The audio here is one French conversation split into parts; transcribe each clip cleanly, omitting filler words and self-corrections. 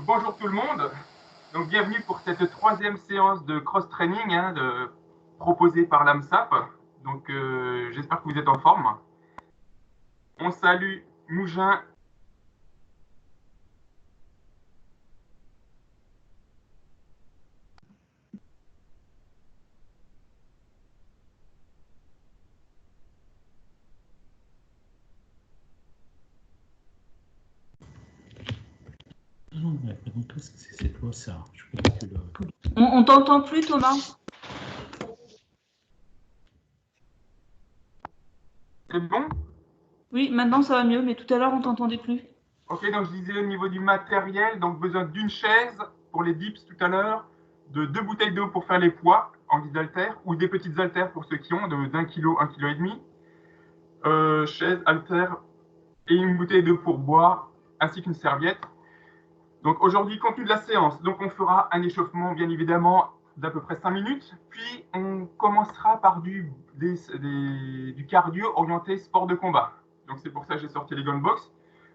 bonjour tout le monde. Donc, bienvenue pour cette troisième séance de cross-training proposée par l'AMSAP. Donc, j'espère que vous êtes en forme. On salue Mougin. On t'entend plus, Thomas. C'est bon? Oui, maintenant ça va mieux, mais tout à l'heure on t'entendait plus. Ok, donc je disais au niveau du matériel, donc besoin d'une chaise pour les dips tout à l'heure, de 2 bouteilles d'eau pour faire les poids en guise d'haltère, ou des petites haltères pour ceux qui ont, d'1 kg, 1,5 kg. Chaise, haltère et une bouteille d'eau pour boire, ainsi qu'une serviette. Donc aujourd'hui, contenu de la séance. Donc on fera un échauffement, bien évidemment, d'à peu près 5 minutes. Puis on commencera par du cardio orienté sport de combat. Donc c'est pour ça que j'ai sorti les gunbox.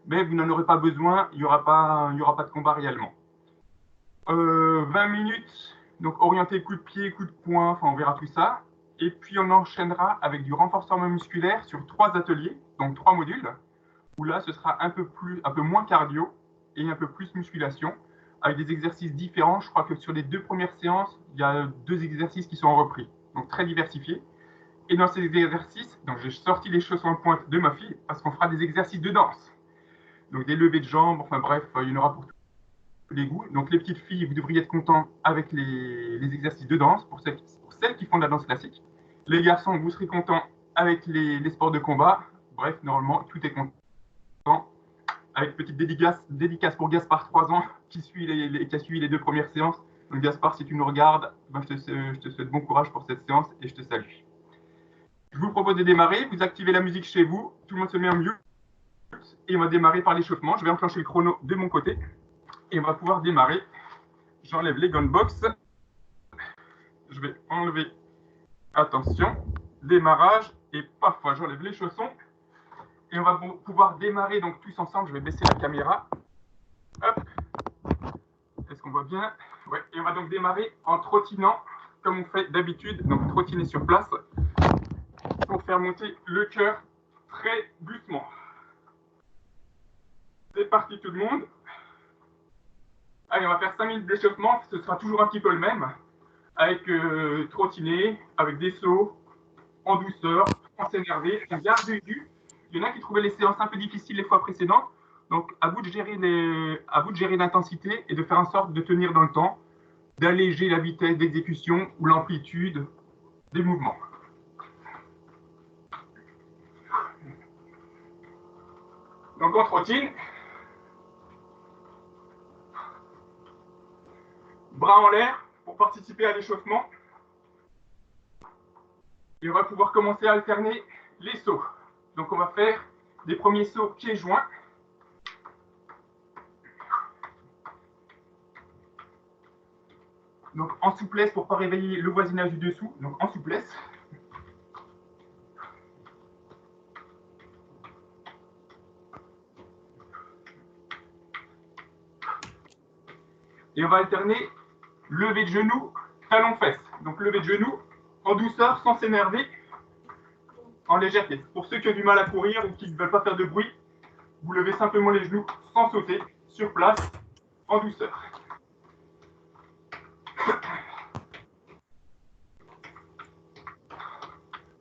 Mais vous n'en aurez pas besoin, il n'y aura pas de combat réellement. 20 minutes, donc orienté coup de pied, coup de poing, enfin on verra tout ça. Et puis on enchaînera avec du renforcement musculaire sur 3 ateliers, donc 3 modules, où là ce sera un peu moins cardio et un peu plus musculation, avec des exercices différents. Je crois que sur les 2 premières séances, il y a 2 exercices qui sont repris, donc très diversifiés. Et dans ces exercices, donc j'ai sorti les chaussons en pointe de ma fille, parce qu'on fera des exercices de danse. Donc des levées de jambes, enfin bref, il y en aura pour tous les goûts. Donc les petites filles, vous devriez être contents avec les exercices de danse, pour celles qui font de la danse classique. Les garçons, vous serez contents avec les sports de combat. Bref, normalement, tout est content. Avec petite dédicace pour Gaspard, 3 ans, qui a suivi les 2 premières séances. Donc Gaspard, si tu nous regardes, ben, je te souhaite bon courage pour cette séance et je te salue. Je vous propose de démarrer. Vous activez la musique chez vous. Tout le monde se met en mute. Et on va démarrer par l'échauffement. Je vais enclencher le chrono de mon côté. Et on va pouvoir démarrer. J'enlève les gunbox. Je vais enlever. Attention. Démarrage. Et parfois, j'enlève les chaussons. Et on va pouvoir démarrer donc tous ensemble. Je vais baisser la caméra. Hop. Est-ce qu'on voit bien? Ouais. Et on va donc démarrer en trottinant, comme on fait d'habitude. Donc trottiner sur place pour faire monter le cœur très doucement. C'est parti tout le monde. Allez, on va faire 5 minutes d'échauffement. Ce sera toujours un petit peu le même. Avec trottiner, avec des sauts, en douceur, sans s'énerver. On garde du jus. Il y en a qui trouvaient les séances un peu difficiles les fois précédentes. Donc, à vous de gérer l'intensité et de faire en sorte de tenir dans le temps, d'alléger la vitesse d'exécution ou l'amplitude des mouvements. Donc, on trottine. Bras en l'air pour participer à l'échauffement. Et on va pouvoir commencer à alterner les sauts. Donc, on va faire des premiers sauts pieds joints. Donc en souplesse pour ne pas réveiller le voisinage du dessous, donc en souplesse. Et on va alterner lever de genoux, talon-fesse. Donc lever de genoux en douceur, sans s'énerver, en légèreté. Pour ceux qui ont du mal à courir ou qui ne veulent pas faire de bruit, vous levez simplement les genoux sans sauter, sur place, en douceur.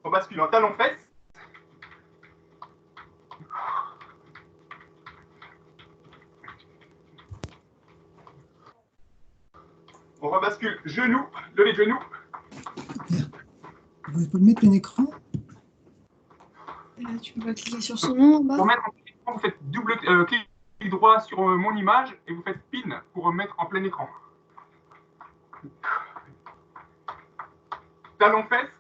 On bascule en talon-fesse. On rebascule genoux, lever de genoux. Vous pouvez mettre un écran? Tu peux cliquer sur son nom en bas. Pour mettre en plein écran, vous faites double clic droit sur mon image et vous faites pin pour mettre en plein écran. Talon-fesse.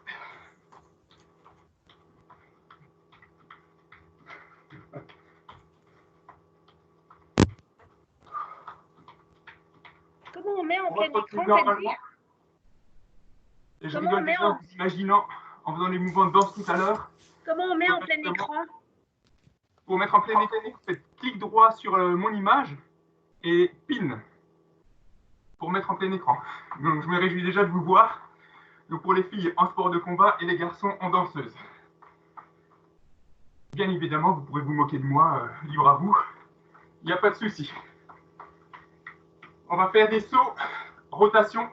Comment on met en plein écran? Et je rigole déjà en vous imaginant, en faisant les mouvements de danse tout à l'heure. Comment on met en plein écran? Pour mettre en plein écran, vous faites clic droit sur mon image et pin. pour mettre en plein écran. Donc je me réjouis déjà de vous voir. Donc pour les filles en sport de combat et les garçons en danseuse. Bien évidemment, vous pourrez vous moquer de moi, libre à vous. Il n'y a pas de souci. On va faire des sauts, rotation,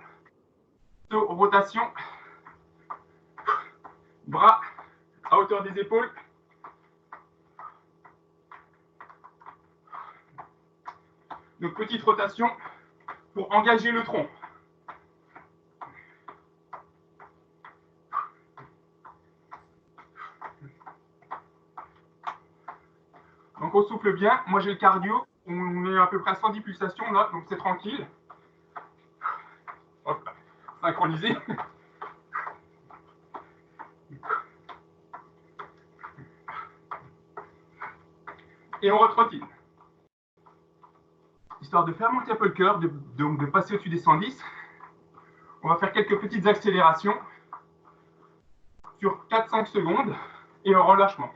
saut, rotation, bras à hauteur des épaules. Donc petite rotation pour engager le tronc. Donc on souffle bien. Moi j'ai le cardio. On est à peu près à 110 pulsations là, donc c'est tranquille. Hop, synchronisé. Et on retrottine. Histoire de faire monter un peu le cœur, donc de passer au-dessus des 110, on va faire quelques petites accélérations sur 4-5 secondes et un relâchement.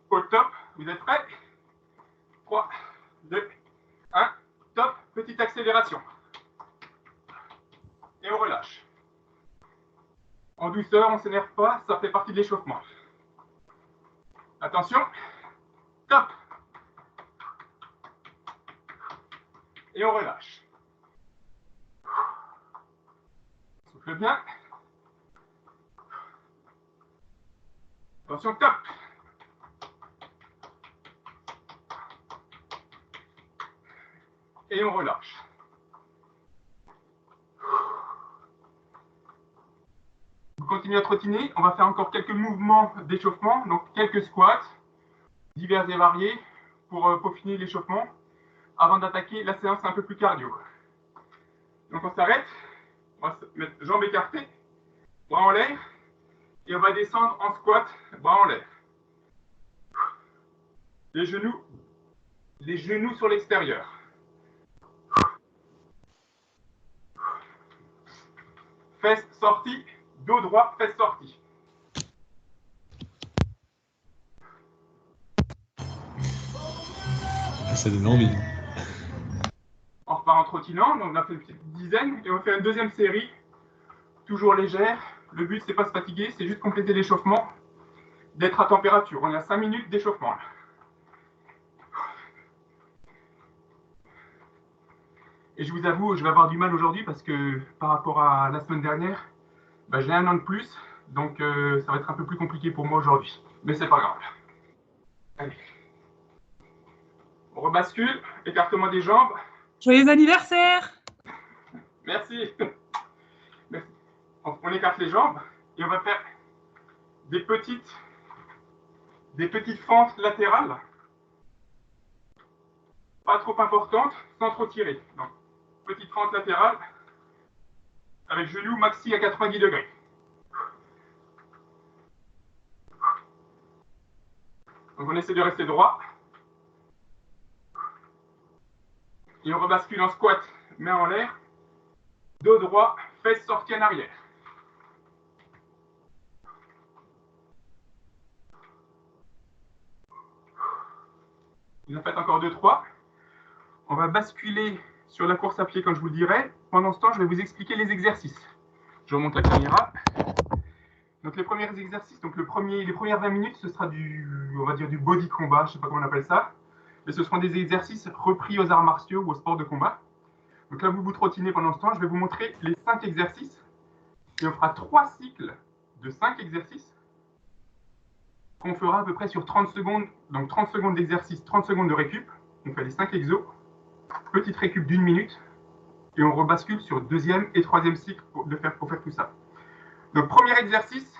Au top, vous êtes prêts? 3, 2, 1, top, petite accélération. Et on relâche. En douceur, on ne s'énerve pas, ça fait partie de l'échauffement. Attention, top. Et on relâche. Souffle bien. Attention, top. Et on relâche. Vous continuez à trottiner. On va faire encore quelques mouvements d'échauffement, donc quelques squats, divers et variés, pour peaufiner l'échauffement, avant d'attaquer la séance un peu plus cardio. Donc on s'arrête, on va se mettre jambes écartées, bras en l'air, et on va descendre en squat, bras en l'air. Les genoux sur l'extérieur. Fesses sorties, dos droit, fesses sorties. Ça donne envie. On repart en trottinant, donc on a fait une petite dizaine, et on fait une deuxième série, toujours légère. Le but, c'est pas se fatiguer, c'est juste compléter l'échauffement, d'être à température. On a 5 minutes d'échauffement là. Et je vous avoue, je vais avoir du mal aujourd'hui parce que par rapport à la semaine dernière, j'ai un an de plus, donc ça va être un peu plus compliqué pour moi aujourd'hui. Mais c'est pas grave. Allez. On rebascule, écartement des jambes. Joyeux anniversaire! Merci. Merci. On écarte les jambes et on va faire des petites fentes latérales, pas trop importantes, sans trop tirer. Donc, petite fente latérale, avec genou maxi à 90 degrés. Donc on essaie de rester droit. Et on rebascule en squat, main en l'air, dos droit, fesses sorties en arrière. Vous en faites encore 2-3. On va basculer sur la course à pied comme je vous le dirai. Pendant ce temps, je vais vous expliquer les exercices. Je remonte la caméra. Donc les premiers exercices, donc les premières 20 minutes, ce sera on va dire du body combat, je ne sais pas comment on appelle ça. Mais ce seront des exercices repris aux arts martiaux ou au sport de combat. Donc là, vous trottinez pendant ce temps. Je vais vous montrer les 5 exercices. Et on fera 3 cycles de 5 exercices qu'on fera à peu près sur 30 secondes. Donc 30 secondes d'exercice, 30 secondes de récup. On fait les 5 exos. Petite récup d'1 minute. Et on rebascule sur deuxième et troisième cycle pour faire tout ça. Donc premier exercice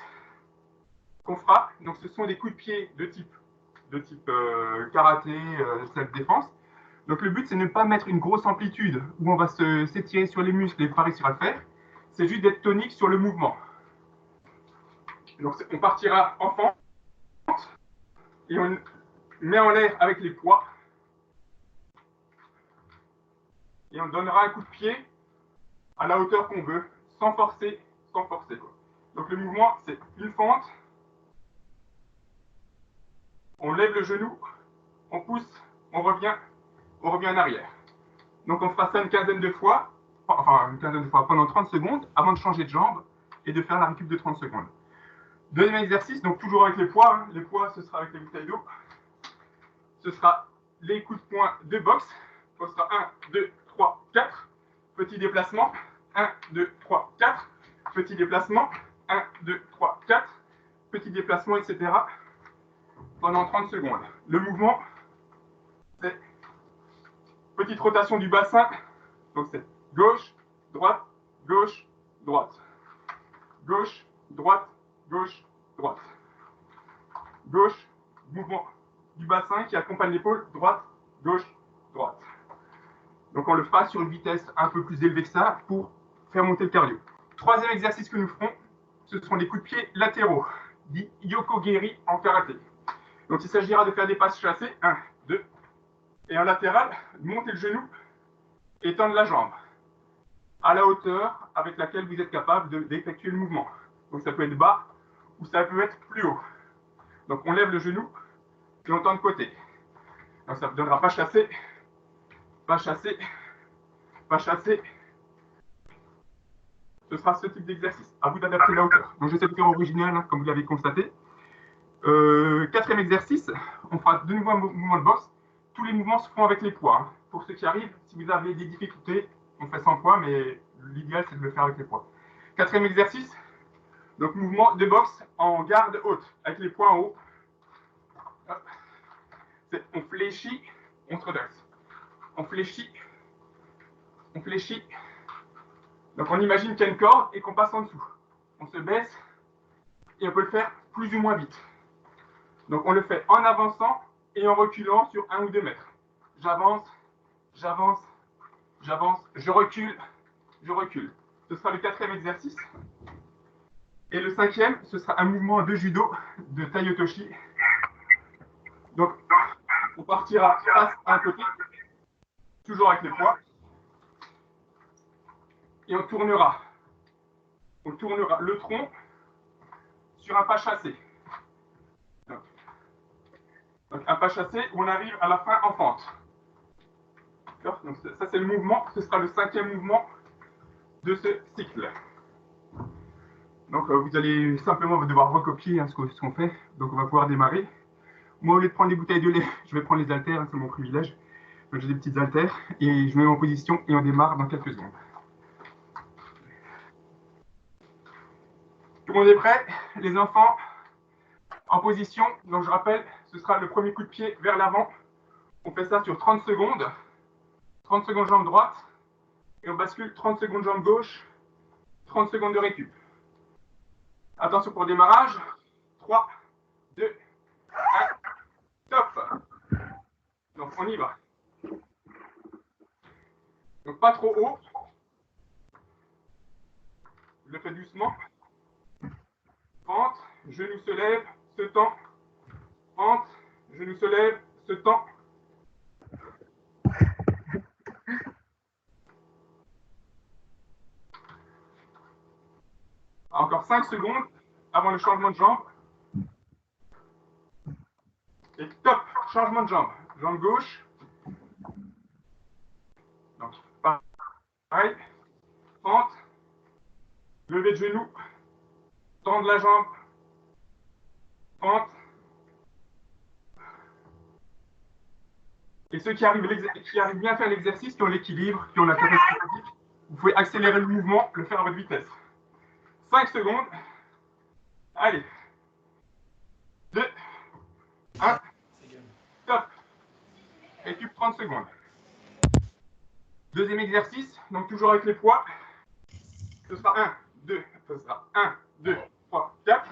qu'on fera, donc ce sont des coups de pied de type karaté, self-défense. Donc le but, c'est de ne pas mettre une grosse amplitude où on va s'étirer sur les muscles et pas réussir à le faire. C'est juste d'être tonique sur le mouvement. Donc on partira en fente et on met en l'air avec les poids. Et on donnera un coup de pied à la hauteur qu'on veut, sans forcer. Quoi. Donc le mouvement, c'est une fente. On lève le genou, on pousse, on revient en arrière. Donc on fera ça une quinzaine de fois. enfin une quinzaine de fois pendant 30 secondes avant de changer de jambe et de faire la récup de 30 secondes. Deuxième exercice, donc toujours avec les poids. Les poids, ce sera avec les bouteilles d'eau. Ce sera les coups de poing de boxe. Ce sera 1, 2, 3, 4. Petit déplacement. 1, 2, 3, 4. Petit déplacement. 1, 2, 3, 4. Petit déplacement, etc. Pendant 30 secondes. Le mouvement, c'est petite rotation du bassin. Donc c'est gauche, droite, gauche, droite. Gauche, droite, gauche, droite. Gauche, mouvement du bassin qui accompagne l'épaule, droite, gauche, droite. Donc on le fera sur une vitesse un peu plus élevée que ça pour faire monter le cardio. Troisième exercice que nous ferons, ce seront des coups de pied latéraux, dit Yokogeri en karaté. Donc il s'agira de faire des passes chassées, 1, 2, et en latéral, monter le genou et tendre la jambe à la hauteur avec laquelle vous êtes capable d'effectuer le mouvement. Donc ça peut être bas ou ça peut être plus haut. Donc on lève le genou et on tend de côté. Donc ça ne donnera pas chassé, pas chassé, pas chassé. Ce sera ce type d'exercice. À vous d'adapter la hauteur. Donc j'essaie de faire original, hein, comme vous l'avez constaté. Quatrième exercice, on fera de nouveau un mouvement de boxe. Tous les mouvements se feront avec les poids. Hein. Pour ceux qui arrivent, si vous avez des difficultés, on fait sans poids, mais l'idéal c'est de le faire avec les poids. Quatrième exercice, donc mouvement de boxe en garde haute, avec les poings en haut. On fléchit, on se redresse. On fléchit, on fléchit. Donc on imagine qu'il y a une corde et qu'on passe en dessous. On se baisse et on peut le faire plus ou moins vite. Donc on le fait en avançant et en reculant sur 1 ou 2 mètres. J'avance, j'avance, j'avance, je recule, je recule. Ce sera le quatrième exercice. Et le cinquième, ce sera un mouvement de judo, de Tai Otoshi. Donc on partira face à un côté, toujours avec les poids. Et on tournera le tronc sur un pas chassé. Donc un pas chassé où on arrive à la fin en pente. Donc ça c'est le mouvement, ce sera le cinquième mouvement de ce cycle. Donc vous allez simplement devoir recopier hein, ce qu'on fait. Donc on va pouvoir démarrer. Moi au lieu de prendre des bouteilles de lait, je vais prendre les haltères, hein, c'est mon privilège. Donc j'ai des petites haltères et je me mets en position et on démarre dans quelques secondes. Tout le monde est prêt? Les enfants en position. Donc je rappelle, ce sera le premier coup de pied vers l'avant. On fait ça sur 30 secondes. 30 secondes jambe droite. Et on bascule 30 secondes jambe gauche. 30 secondes de récup. Attention pour le démarrage. 3, 2, 1, top. Donc on y va. Donc pas trop haut. Je le fais doucement. Pente, genou se lève, se tend. Pente, genou se lève, se tend. Encore 5 secondes avant le changement de jambe. Et top, changement de jambe. Jambe gauche. Donc, pareil. Pente. Lever de genou. Tendre la jambe. Pente. Et ceux qui arrivent bien à faire l'exercice, qui ont l'équilibre, qui ont la capacité physique, vous pouvez accélérer le mouvement, le faire à votre vitesse. 5 secondes. Allez. 2, 1. Top. Récup 30 secondes. Deuxième exercice, donc toujours avec les poids. Ce sera 1, 2, ce sera 1, 2, 3, 4.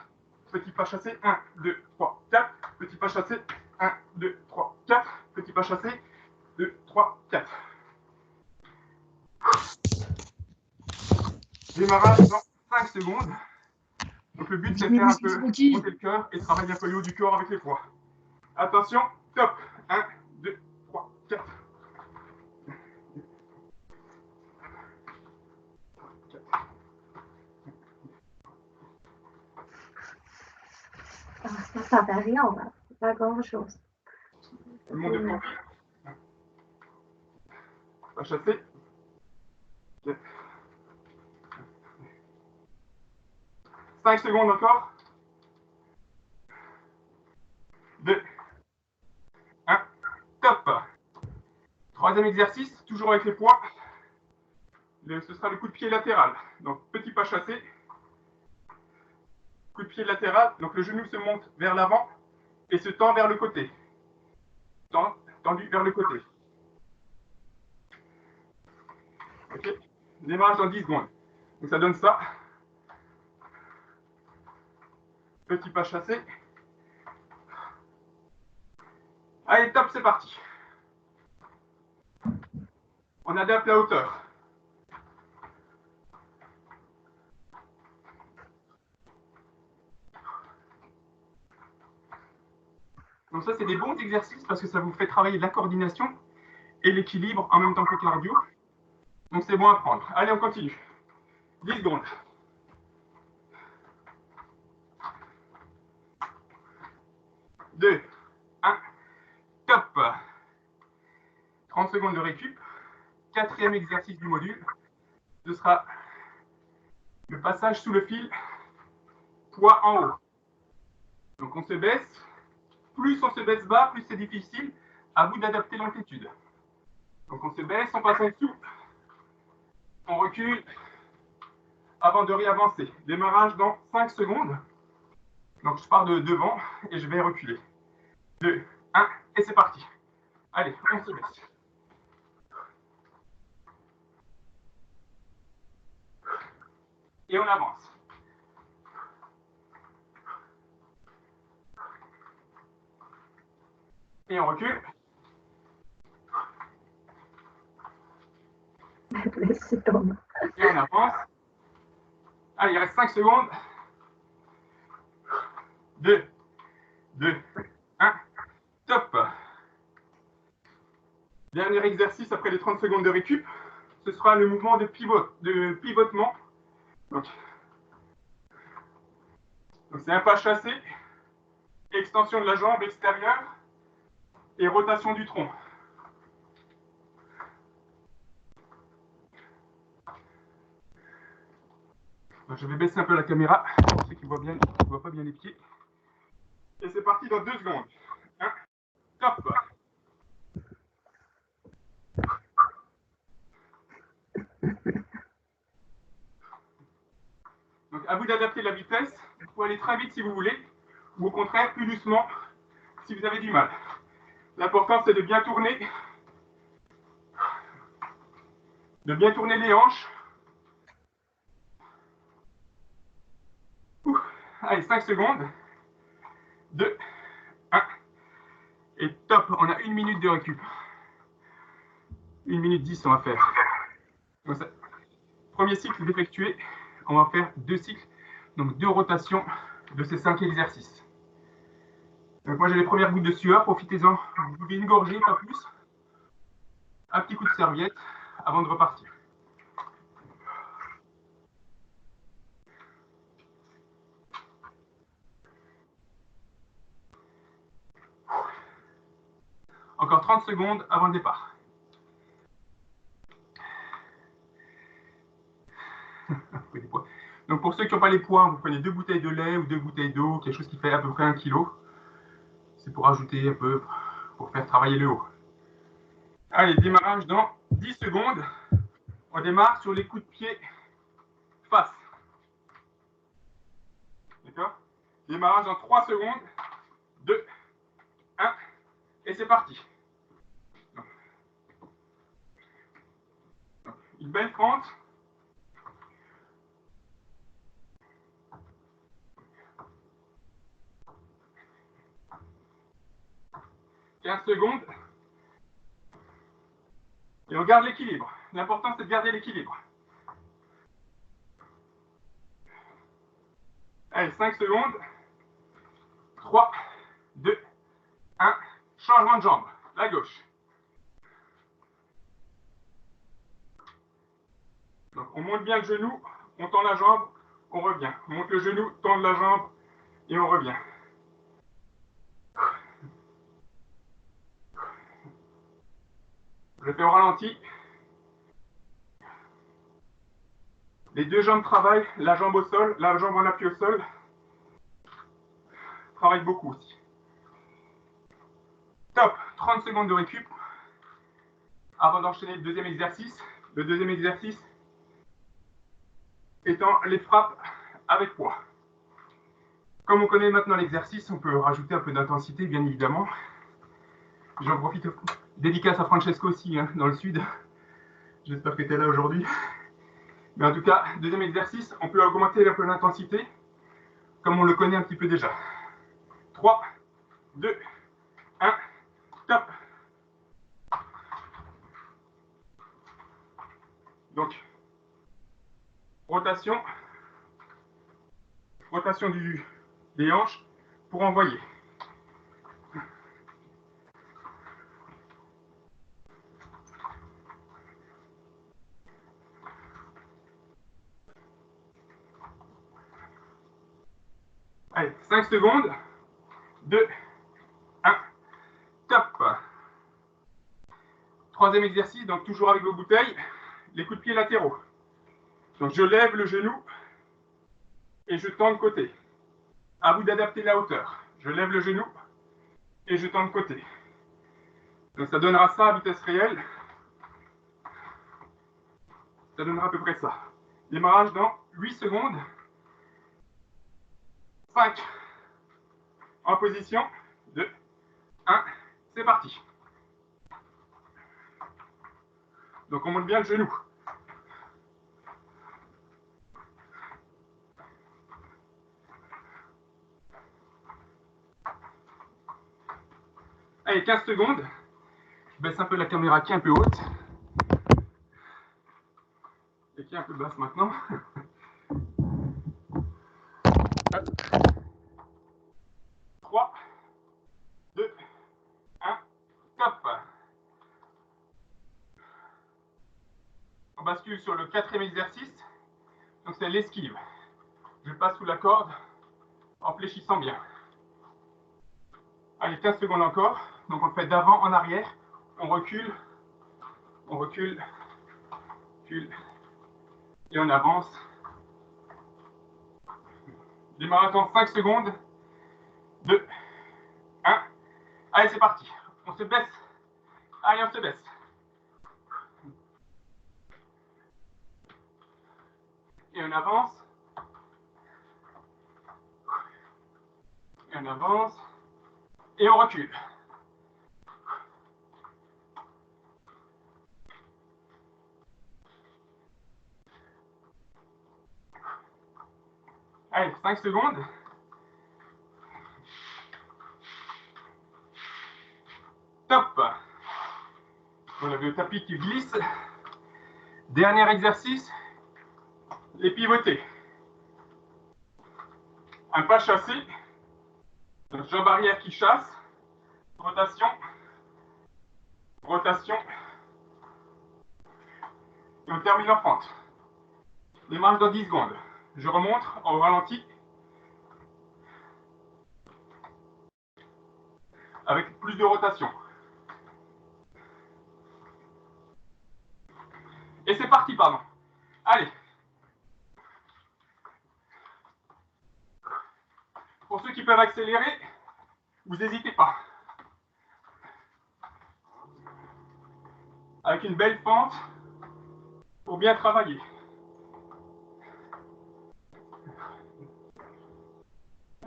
Petit pas chassé, 1, 2, 3, 4. Petit pas chassé, 1, 2, 3, 4. Petit pas chassé, 2, 3, 4. Démarrage dans 5 secondes. Donc le but c'est de faire un peu monter le cœur et travailler un peu le haut du corps avec les poids. Attention, top. 1, 2, 3, 4. Ça fait rien, on va. C'est pas grand-chose. Tout le monde est compris. Pas chassé. Okay. 5 secondes encore. 2, 1, top. Troisième exercice, toujours avec les poids. Ce sera le coup de pied latéral. Donc, petit pas chassé. Coup de pied latéral. Donc, le genou se monte vers l'avant et se tend vers le côté. Tendu vers le côté. Ok. Démarrage dans 10 secondes. Donc, ça donne ça. Petit pas chassé. Allez, top, c'est parti. On adapte la hauteur. Donc ça, c'est des bons exercices parce que ça vous fait travailler la coordination et l'équilibre en même temps que le cardio. Donc c'est bon à prendre. Allez, on continue. 10 secondes. 2, 1, top. 30 secondes de récup. Quatrième exercice du module. Ce sera le passage sous le fil, poids en haut. Donc on se baisse. Plus on se baisse bas, plus c'est difficile. À vous d'adapter l'amplitude. Donc on se baisse, on passe en dessous. On recule avant de réavancer. Démarrage dans 5 secondes. Donc je pars de devant et je vais reculer. 2, 1, et c'est parti. Allez, on se baisse. Et on avance. Et on recule. Laisse tomber. Et on avance. Allez, il reste 5 secondes. 2, 2, 1, top. Dernier exercice après les 30 secondes de récup. Ce sera le mouvement de pivotement. Donc c'est un pas chassé, extension de la jambe extérieure et rotation du tronc. Donc, je vais baisser un peu la caméra pour ceux qui voient pas bien les pieds. Et c'est parti dans 2 secondes. 1, top. Donc à vous d'adapter la vitesse. Il faut aller très vite si vous voulez, ou au contraire plus doucement si vous avez du mal. L'important c'est de bien tourner les hanches. Allez, 5 secondes. 2, 1. Et top, on a 1 minute de récup. 1 minute 10 on va faire. Donc, ça, premier cycle d'effectuer, on va faire 2 cycles, donc 2 rotations de ces 5 exercices. Donc moi j'ai les premières gouttes de sueur, profitez-en, vous buvez une gorgée, pas plus. Un petit coup de serviette avant de repartir. Encore 30 secondes avant le départ. Donc pour ceux qui n'ont pas les poids, vous prenez 2 bouteilles de lait ou 2 bouteilles d'eau, quelque chose qui fait à peu près 1 kg. C'est pour ajouter un peu, pour faire travailler le haut. Allez, démarrage dans 10 secondes. On démarre sur les coups de pied face. D'accord? Démarrage dans 3 secondes. 2, 1, et c'est parti. Une belle fente. 15 secondes. Et on garde l'équilibre. L'important, c'est de garder l'équilibre. Allez, 5 secondes. 3, 2, 1. Changement de jambe. La gauche. Donc, on monte bien le genou, on tend la jambe, on revient. On monte le genou, tend la jambe et on revient. Je le fais au ralenti. Les deux jambes travaillent, la jambe au sol, la jambe en appui au sol. Travaille beaucoup aussi. Top, 30 secondes de récup. Avant d'enchaîner le deuxième exercice. Le deuxième exercice étant les frappes avec poids. Comme on connaît maintenant l'exercice, on peut rajouter un peu d'intensité, bien évidemment. J'en profite. Dédicace à Francesco aussi, hein, dans le sud. J'espère que tu es là aujourd'hui. Mais en tout cas, deuxième exercice, on peut augmenter un peu l'intensité, comme on le connaît un petit peu déjà. 3, 2, 1, top. Donc, rotation des hanches pour envoyer. Allez, 5 secondes. 2, 1, top. Troisième exercice, donc toujours avec vos bouteilles, les coups de pied latéraux. Donc je lève le genou et je tends de côté. À vous d'adapter la hauteur. Je lève le genou et je tends de côté. Donc ça donnera ça à vitesse réelle. Ça donnera à peu près ça. Démarrage dans 8 secondes. 5. En position. 2, 1. C'est parti. Donc on monte bien le genou. Allez, 15 secondes. Je baisse un peu la caméra qui est un peu haute. Et qui est un peu basse maintenant. 3, 2, 1, top. On bascule sur le quatrième exercice. Donc c'est l'esquive. Je passe sous la corde en fléchissant bien. Allez, 15 secondes encore. Donc on le fait d'avant en arrière. On recule, recule. Et on avance. Démarrage dans 5 secondes. 2, 1. Allez, c'est parti. On se baisse. Allez, on se baisse. Et on avance. Et on avance. Et on recule. Allez, 5 secondes. Top. On a le tapis qui glisse. Dernier exercice. Les pivotés. Un pas chassé. Donc, jambe arrière qui chasse. Rotation. Rotation. Et on termine en fente. Démarche dans 10 secondes. Je remonte au ralenti. Avec plus de rotation. Et c'est parti, pardon. Allez. Pour ceux qui peuvent accélérer, vous n'hésitez pas. Avec une belle pente pour bien travailler.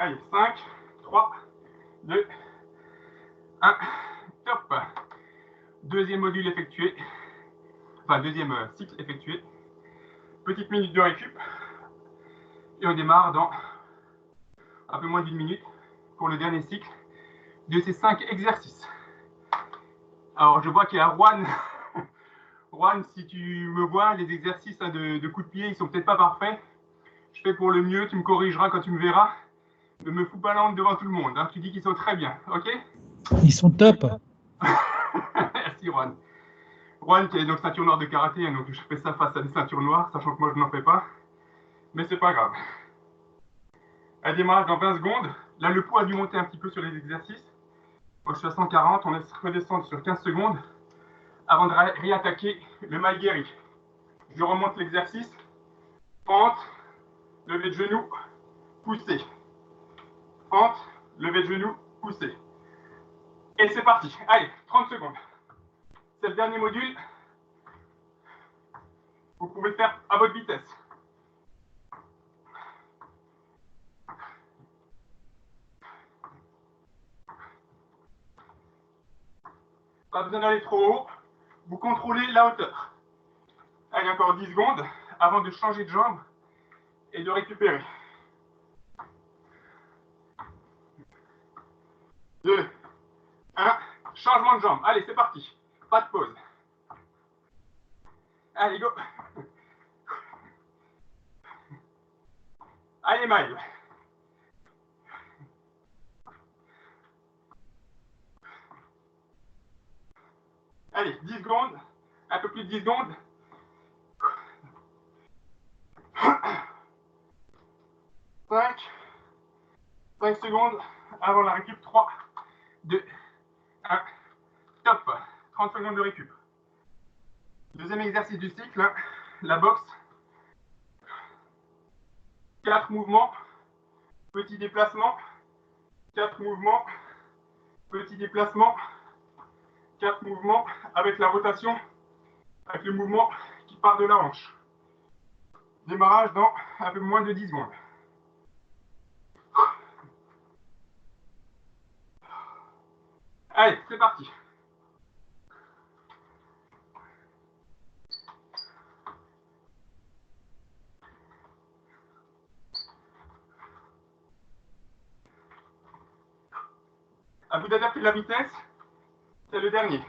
Allez, 5, 3, 2, 1. Top. Deuxième module effectué. Enfin, deuxième cycle effectué. Petite minute de récup. Et on démarre dans un peu moins d'une minute pour le dernier cycle de ces 5 exercices. Alors, je vois qu'il y a Juan. Juan, si tu me vois, les exercices de coups de pied, ils sont peut-être pas parfaits. Je fais pour le mieux, tu me corrigeras quand tu me verras. Ne me fous pas la honte devant tout le monde. Hein. Tu dis qu'ils sont très bien, ok? Ils sont top. Merci Juan. Juan qui est donc ceinture noire de karaté, hein, donc je fais ça face à des ceintures noires, sachant que moi je n'en fais pas. Mais c'est pas grave. Elle démarre dans 20 secondes. Là, le poids a dû monter un petit peu sur les exercices. Moi, je suis à 140, on laisse redescendre sur 15 secondes avant de réattaquer le mal guéri. Je remonte l'exercice Fente, levé de genou, poussé. Fente, levé de genou, poussé. Et c'est parti. Allez, 30 secondes. C'est le dernier module. Vous pouvez faire à votre vitesse. Pas besoin d'aller trop haut. Vous contrôlez la hauteur. Allez, encore 10 secondes avant de changer de jambe et de récupérer. 2, 1, changement de jambe. Allez, c'est parti. Pas de pause. Allez, go. Allez, Maël. Allez, 10 secondes. Un peu plus de 10 secondes. 5 secondes avant la récup. 3, 2, 1. Top. 30 secondes de récup. Deuxième exercice du cycle, la boxe. 4 mouvements, petit déplacement. 4 mouvements, petit déplacement. 4 mouvements avec la rotation, avec le mouvement qui part de la hanche. Démarrage dans un peu moins de 10 secondes. Allez, c'est parti. À vous d'adapter la vitesse, c'est le dernier.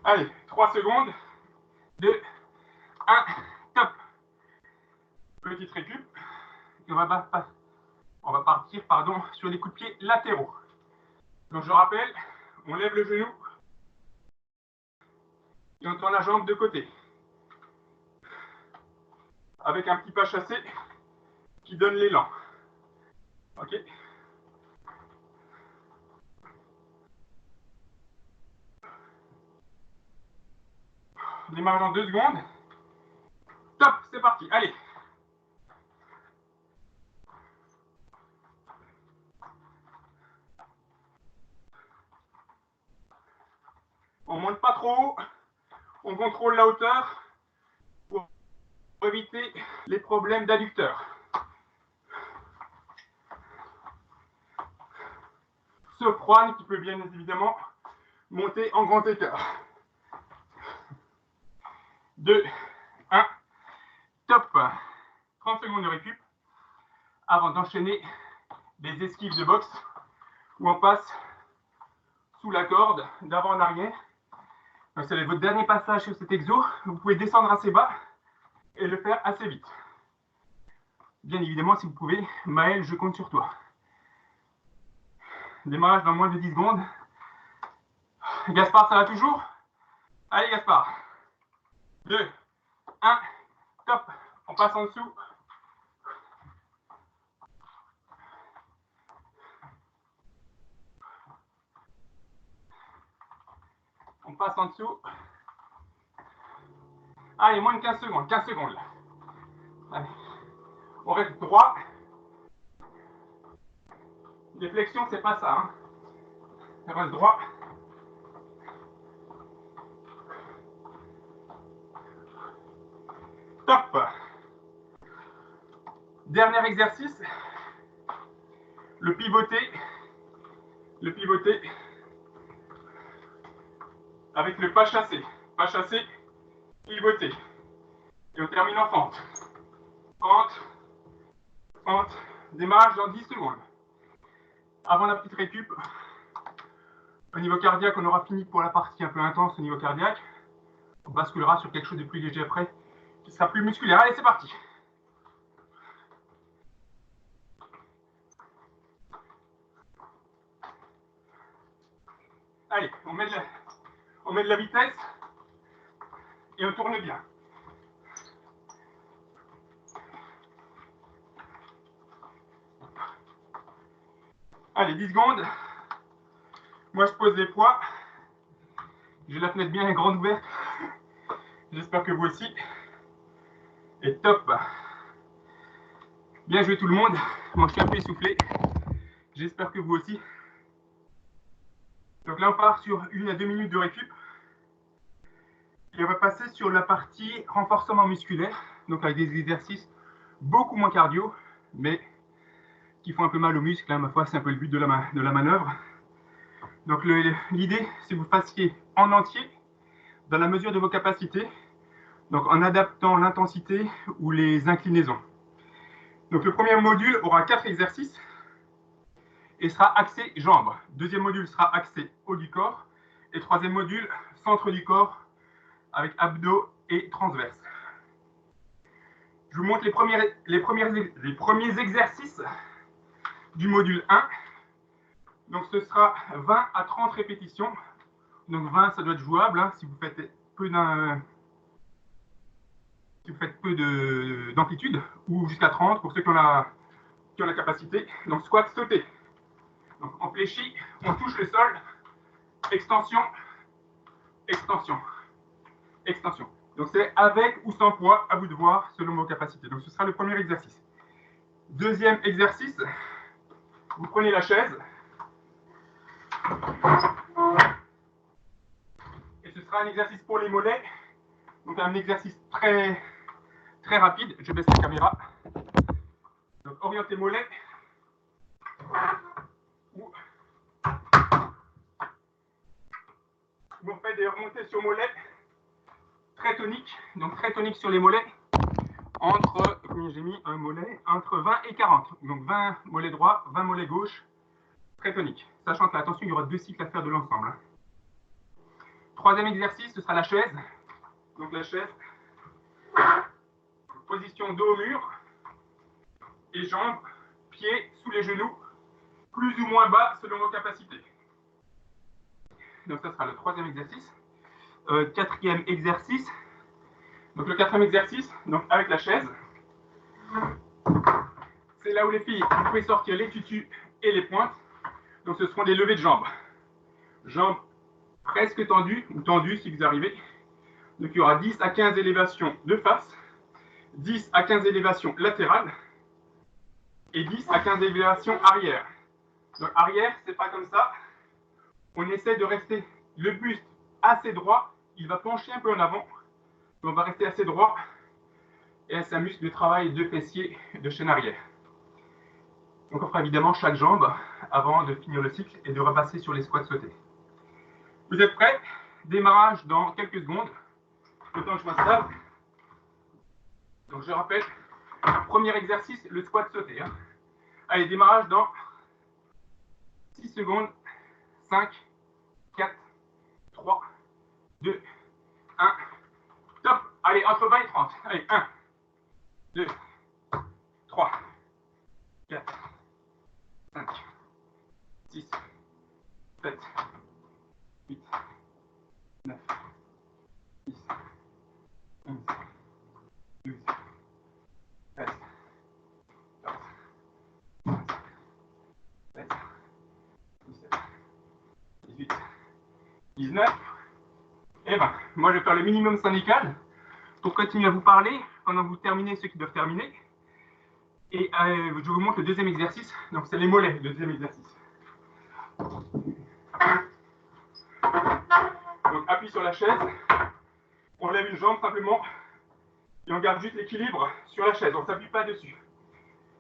Allez, 3 secondes. 2, 1, top. Petite récup. Et on va partir sur les coups de pied latéraux. Donc je rappelle, on lève le genou et on tourne la jambe de côté. Avec un petit pas chassé qui donne l'élan. Ok? Démarre dans 2 secondes. Top, c'est parti. Allez. On ne monte pas trop haut. On contrôle la hauteur pour éviter les problèmes d'adducteurs. Soprane qui peut bien évidemment monter en grand écart. 2, 1, top. 30 secondes de récup avant d'enchaîner des esquives de boxe où on passe sous la corde d'avant en arrière. C'est votre dernier passage sur cet exo. Vous pouvez descendre assez bas et le faire assez vite. Bien évidemment, si vous pouvez, Maël, je compte sur toi. Démarrage dans moins de 10 secondes. Gaspard, ça va toujours? Allez, Gaspard. 2, 1, top. On passe en dessous. On passe en dessous. Allez, moins de 15 secondes. 15 secondes là. Allez. On reste droit. Les flexions, c'est pas ça. Hein. On reste droit. Top. Dernier exercice. Le pivoté. Le pivoté. Avec le pas chassé. Pas chassé, pivoté. Et on termine en fente. Fente. Fente. Démarrage dans 10 secondes. Avant la petite récup, au niveau cardiaque, on aura fini pour la partie un peu intense au niveau cardiaque. On basculera sur quelque chose de plus léger après, qui sera plus musculaire. Allez, c'est parti. Allez, on met de la vitesse et on tourne bien. Allez, 10 secondes. Moi, je pose les poids. J'ai la fenêtre bien grande ouverte. J'espère que vous aussi. Et top. Bien joué tout le monde. Moi, je suis un peu essoufflé. J'espère que vous aussi. Donc là, on part sur 1 à 2 minutes de récup. Et on va passer sur la partie renforcement musculaire. Donc avec des exercices beaucoup moins cardio, mais qui font un peu mal aux muscles. Hein, ma foi, c'est un peu le but de la manœuvre. Donc l'idée, c'est que vous fassiez en entier, dans la mesure de vos capacités, donc en adaptant l'intensité ou les inclinaisons. Donc le premier module aura 4 exercices et sera axé jambes. Deuxième module sera axé haut du corps. Et troisième module, centre du corps, avec abdos et transverse. Je vous montre les premiers exercices du module 1. Donc ce sera 20 à 30 répétitions. Donc 20, ça doit être jouable hein, si vous faites peu d'amplitude, ou jusqu'à 30 pour ceux qui ont la capacité. Donc squat sauté. Donc on fléchit, on touche le sol, extension, extension, extension. Donc c'est avec ou sans poids, à vous de voir selon vos capacités. Donc ce sera le premier exercice. Deuxième exercice, vous prenez la chaise. Et ce sera un exercice pour les mollets. Donc un exercice très rapide. Je baisse la caméra. Donc orientez mollets. Vous faites des remontées sur mollets très toniques. Donc très toniques sur les mollets. Entre, combien j'ai mis un mollet, entre 20 et 40. Donc 20 mollets droits, 20 mollets gauche. Très tonique. Sachant que, attention, il y aura 2 cycles à faire de l'ensemble. Hein. Troisième exercice, ce sera la chaise. Donc la chaise, position dos au mur, et jambes, pieds sous les genoux, plus ou moins bas selon vos capacités. Donc ça sera le troisième exercice. Quatrième exercice. Donc le quatrième exercice, donc avec la chaise. C'est là où les filles, vous pouvez sortir les tutus et les pointes. Donc ce seront des levées de jambes. Jambes presque tendues, ou tendues si vous arrivez. Donc il y aura 10 à 15 élévations de face, 10 à 15 élévations latérales, et 10 à 15 élévations arrière. Donc arrière, c'est pas comme ça. On essaie de rester le buste assez droit. Il va pencher un peu en avant. On va rester assez droit. Et c'est un muscle de travail de fessier de chaîne arrière. Donc on fera évidemment chaque jambe avant de finir le cycle et de repasser sur les squats sautés. Vous êtes prêts? Démarrage dans quelques secondes. Le temps que je m'installe. Donc je rappelle, premier exercice, le squat sauté. Hein. Allez, démarrage dans 6 secondes. 5, 4, 3, 2, 1. Top. Allez, entre 20 et 30. Allez, 1, 2, 3, 4, 5, 6, 7, 8, 9, 10, 11, 12, 13, 14, 15, 16, 17, 18, 19 et 20. Moi, je vais faire le minimum syndical pour continuer à vous parler pendant que vous terminez ceux qui doivent terminer. Et je vous montre le deuxième exercice. Donc, c'est les mollets, le deuxième exercice. Donc, appui sur la chaise. On lève une jambe simplement. Et on garde juste l'équilibre sur la chaise. On ne s'appuie pas dessus.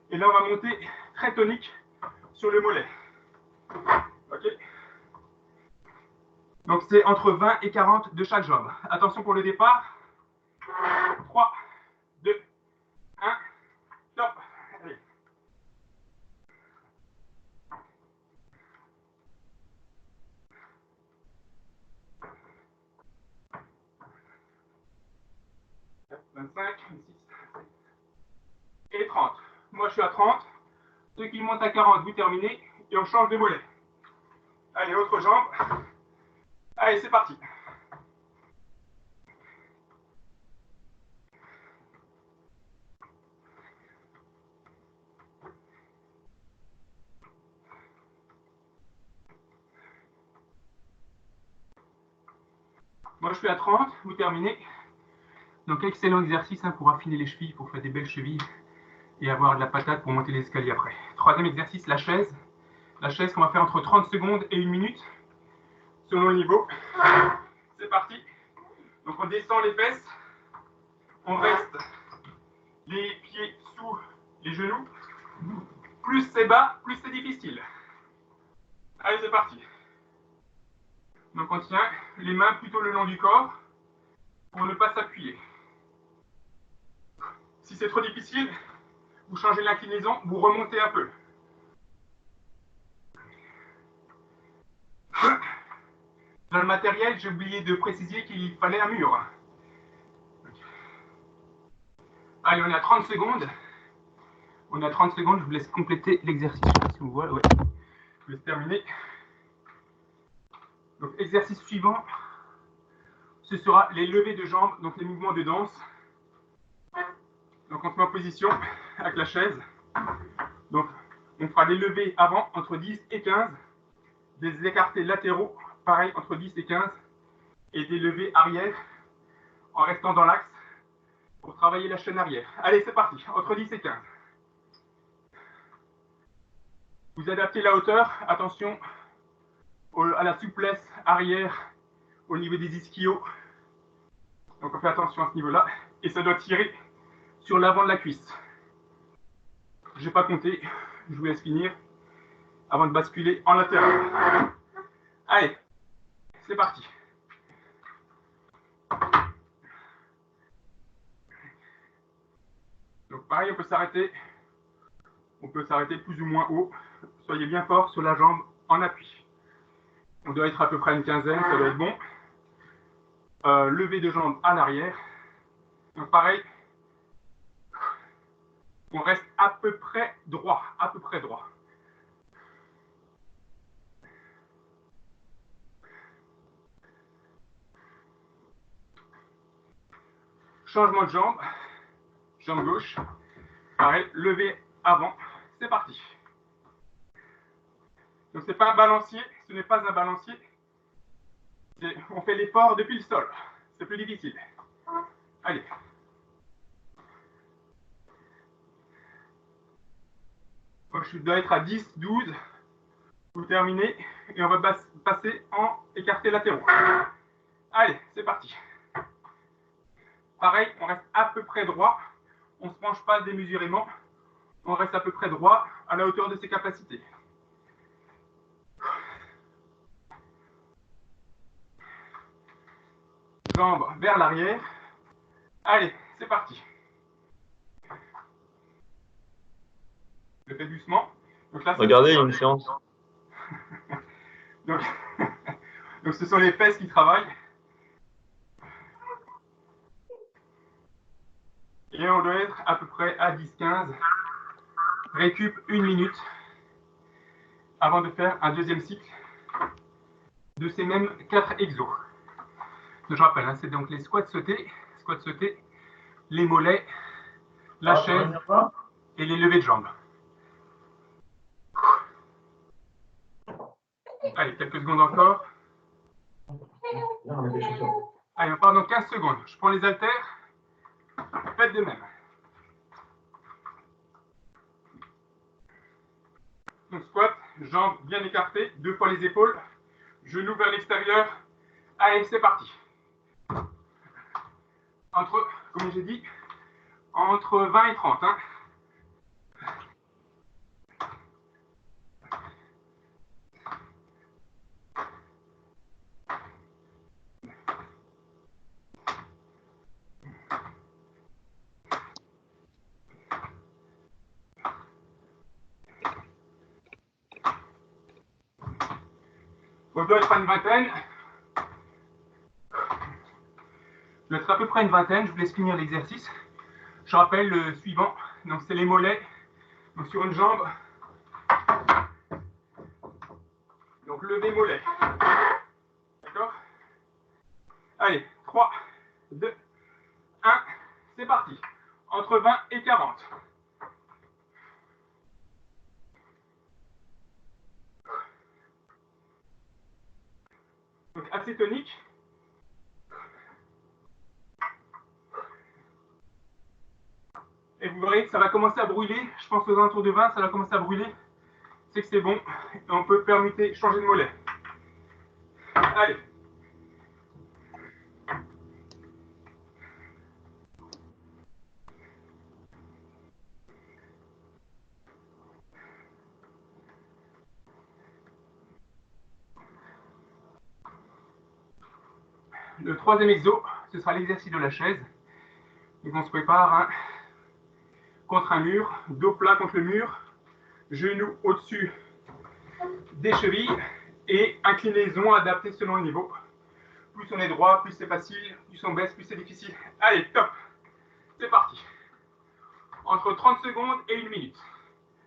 Et là, on va monter très tonique sur le mollet. OK? Donc, c'est entre 20 et 40 de chaque jambe. Attention pour le départ. 3, 2, 1. Top. Allez. « 25, 26, et 30. Moi, je suis à 30. Ceux qui montent à 40, vous terminez. Et on change de mollet. Allez, autre jambe. Allez, c'est parti. Moi, je suis à 30, vous terminez. Donc, excellent exercice hein, pour affiner les chevilles, pour faire des belles chevilles et avoir de la patate pour monter l'escalier après. Troisième exercice, la chaise. La chaise qu'on va faire entre 30 secondes et 1 minute, selon le niveau. C'est parti. Donc, on descend les fesses. On reste les pieds sous les genoux. Plus c'est bas, plus c'est difficile. Allez, c'est parti. Donc, on tient les mains plutôt le long du corps pour ne pas s'appuyer. Si c'est trop difficile, vous changez l'inclinaison, vous remontez un peu. Dans le matériel, j'ai oublié de préciser qu'il fallait un mur. Allez, on est à 30 secondes. On est à 30 secondes, je vous laisse compléter l'exercice. Si vous voyez, ouais. Je vous laisse terminer. Donc, exercice suivant, ce sera les levées de jambes, donc les mouvements de danse. Donc, on se met en position avec la chaise. Donc, on fera des levées avant entre 10 et 15, des écartés latéraux, pareil, entre 10 et 15, et des levées arrière en restant dans l'axe pour travailler la chaîne arrière. Allez, c'est parti, entre 10 et 15. Vous adaptez la hauteur, attention à la souplesse arrière au niveau des ischios. Donc on fait attention à ce niveau-là. Et ça doit tirer sur l'avant de la cuisse. Je n'ai pas compté, je vous laisse finir avant de basculer en latéral. Allez, c'est parti. Donc pareil, on peut s'arrêter. On peut s'arrêter plus ou moins haut. Soyez bien fort sur la jambe en appui. On doit être à peu près une quinzaine, ça doit être bon. Lever de jambes à l'arrière. Donc pareil, on reste à peu près droit, à peu près droit. Changement de jambe, jambe gauche. Pareil, lever avant, c'est parti. Donc c'est pas un balancier, ce n'est pas un balancier. On fait l'effort depuis le sol. C'est plus difficile. Allez. Moi, je dois être à 10, 12. Vous terminez et on va passer en écarté latéraux. Allez, c'est parti. Pareil, on reste à peu près droit. On ne se penche pas démesurément. On reste à peu près droit à la hauteur de ses capacités. Jambes vers l'arrière. Allez, c'est parti. Je fais doucement. Donc là, regardez, il y a une séance. donc, donc ce sont les fesses qui travaillent. Et on doit être à peu près à 10-15. Récup 1 minute avant de faire un deuxième cycle de ces mêmes 4 exos. Donc, je rappelle, hein, c'est donc les squats sautés, les mollets, la chaise et les levées de jambes. Allez, quelques secondes encore. Allez, on part dans 15 secondes. Je prends les haltères. Faites de même. Donc squat, jambes bien écartées, 2 fois les épaules, genoux vers l'extérieur. Allez, c'est parti. Entre, comme j'ai dit, entre 20 et 30. Hein. On doit être à une vingtaine. Je dois être à peu près une vingtaine. Je vous laisse finir l'exercice. Je rappelle le suivant. Donc c'est les mollets. Donc sur une jambe. Donc lever mollet. D'accord? Allez, 3, 2, 1. C'est parti. Entre 20 et 40. Donc assez tonique. vous verrez que ça va commencer à brûler. Je pense aux alentours de 20, ça va commencer à brûler. C'est que c'est bon. Et on peut permuter, changer de mollet. Allez. Le troisième exo, ce sera l'exercice de la chaise. Donc on se prépare hein, contre un mur, dos plat contre le mur, genoux au-dessus des chevilles et inclinaison adaptée selon le niveau. Plus on est droit, plus c'est facile, plus on baisse, plus c'est difficile. Allez, top. C'est parti. Entre 30 secondes et 1 minute.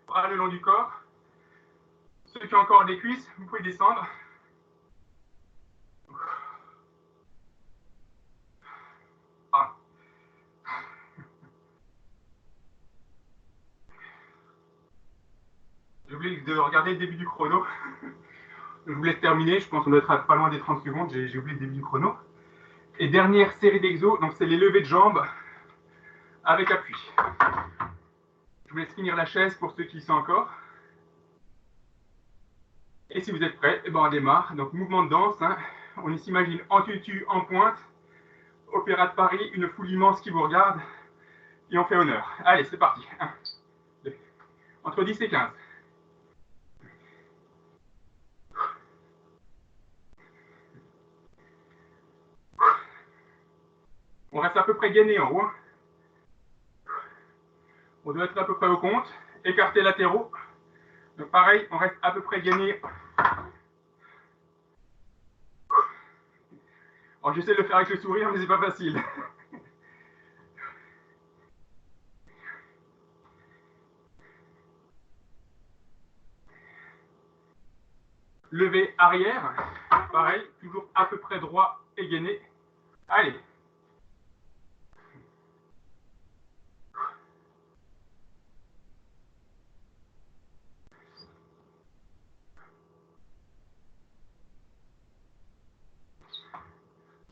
Bras le long du corps. Ceux qui ont encore des cuisses, vous pouvez descendre. Ah. J'ai oublié de regarder le début du chrono. Je vous laisse terminer. Je pense qu'on doit être pas loin des 30 secondes. J'ai oublié le début du chrono. Et dernière série d'exos, donc c'est les levées de jambes avec appui. Je vous laisse finir la chaise pour ceux qui y sont encore. Et si vous êtes prêts, eh ben on démarre. Donc mouvement de danse. Hein. On s'imagine en tutu, en pointe. Opéra de Paris, une foule immense qui vous regarde. Et on fait honneur. Allez, c'est parti. 1, 2. Entre 10 et 15. On reste à peu près gainé en haut. Hein. On doit être à peu près au compte. Écartés latéraux. Donc pareil, on reste à peu près gainé. Alors j'essaie de le faire avec le sourire, mais c'est pas facile. Levé arrière. Pareil, toujours à peu près droit et gainé. Allez.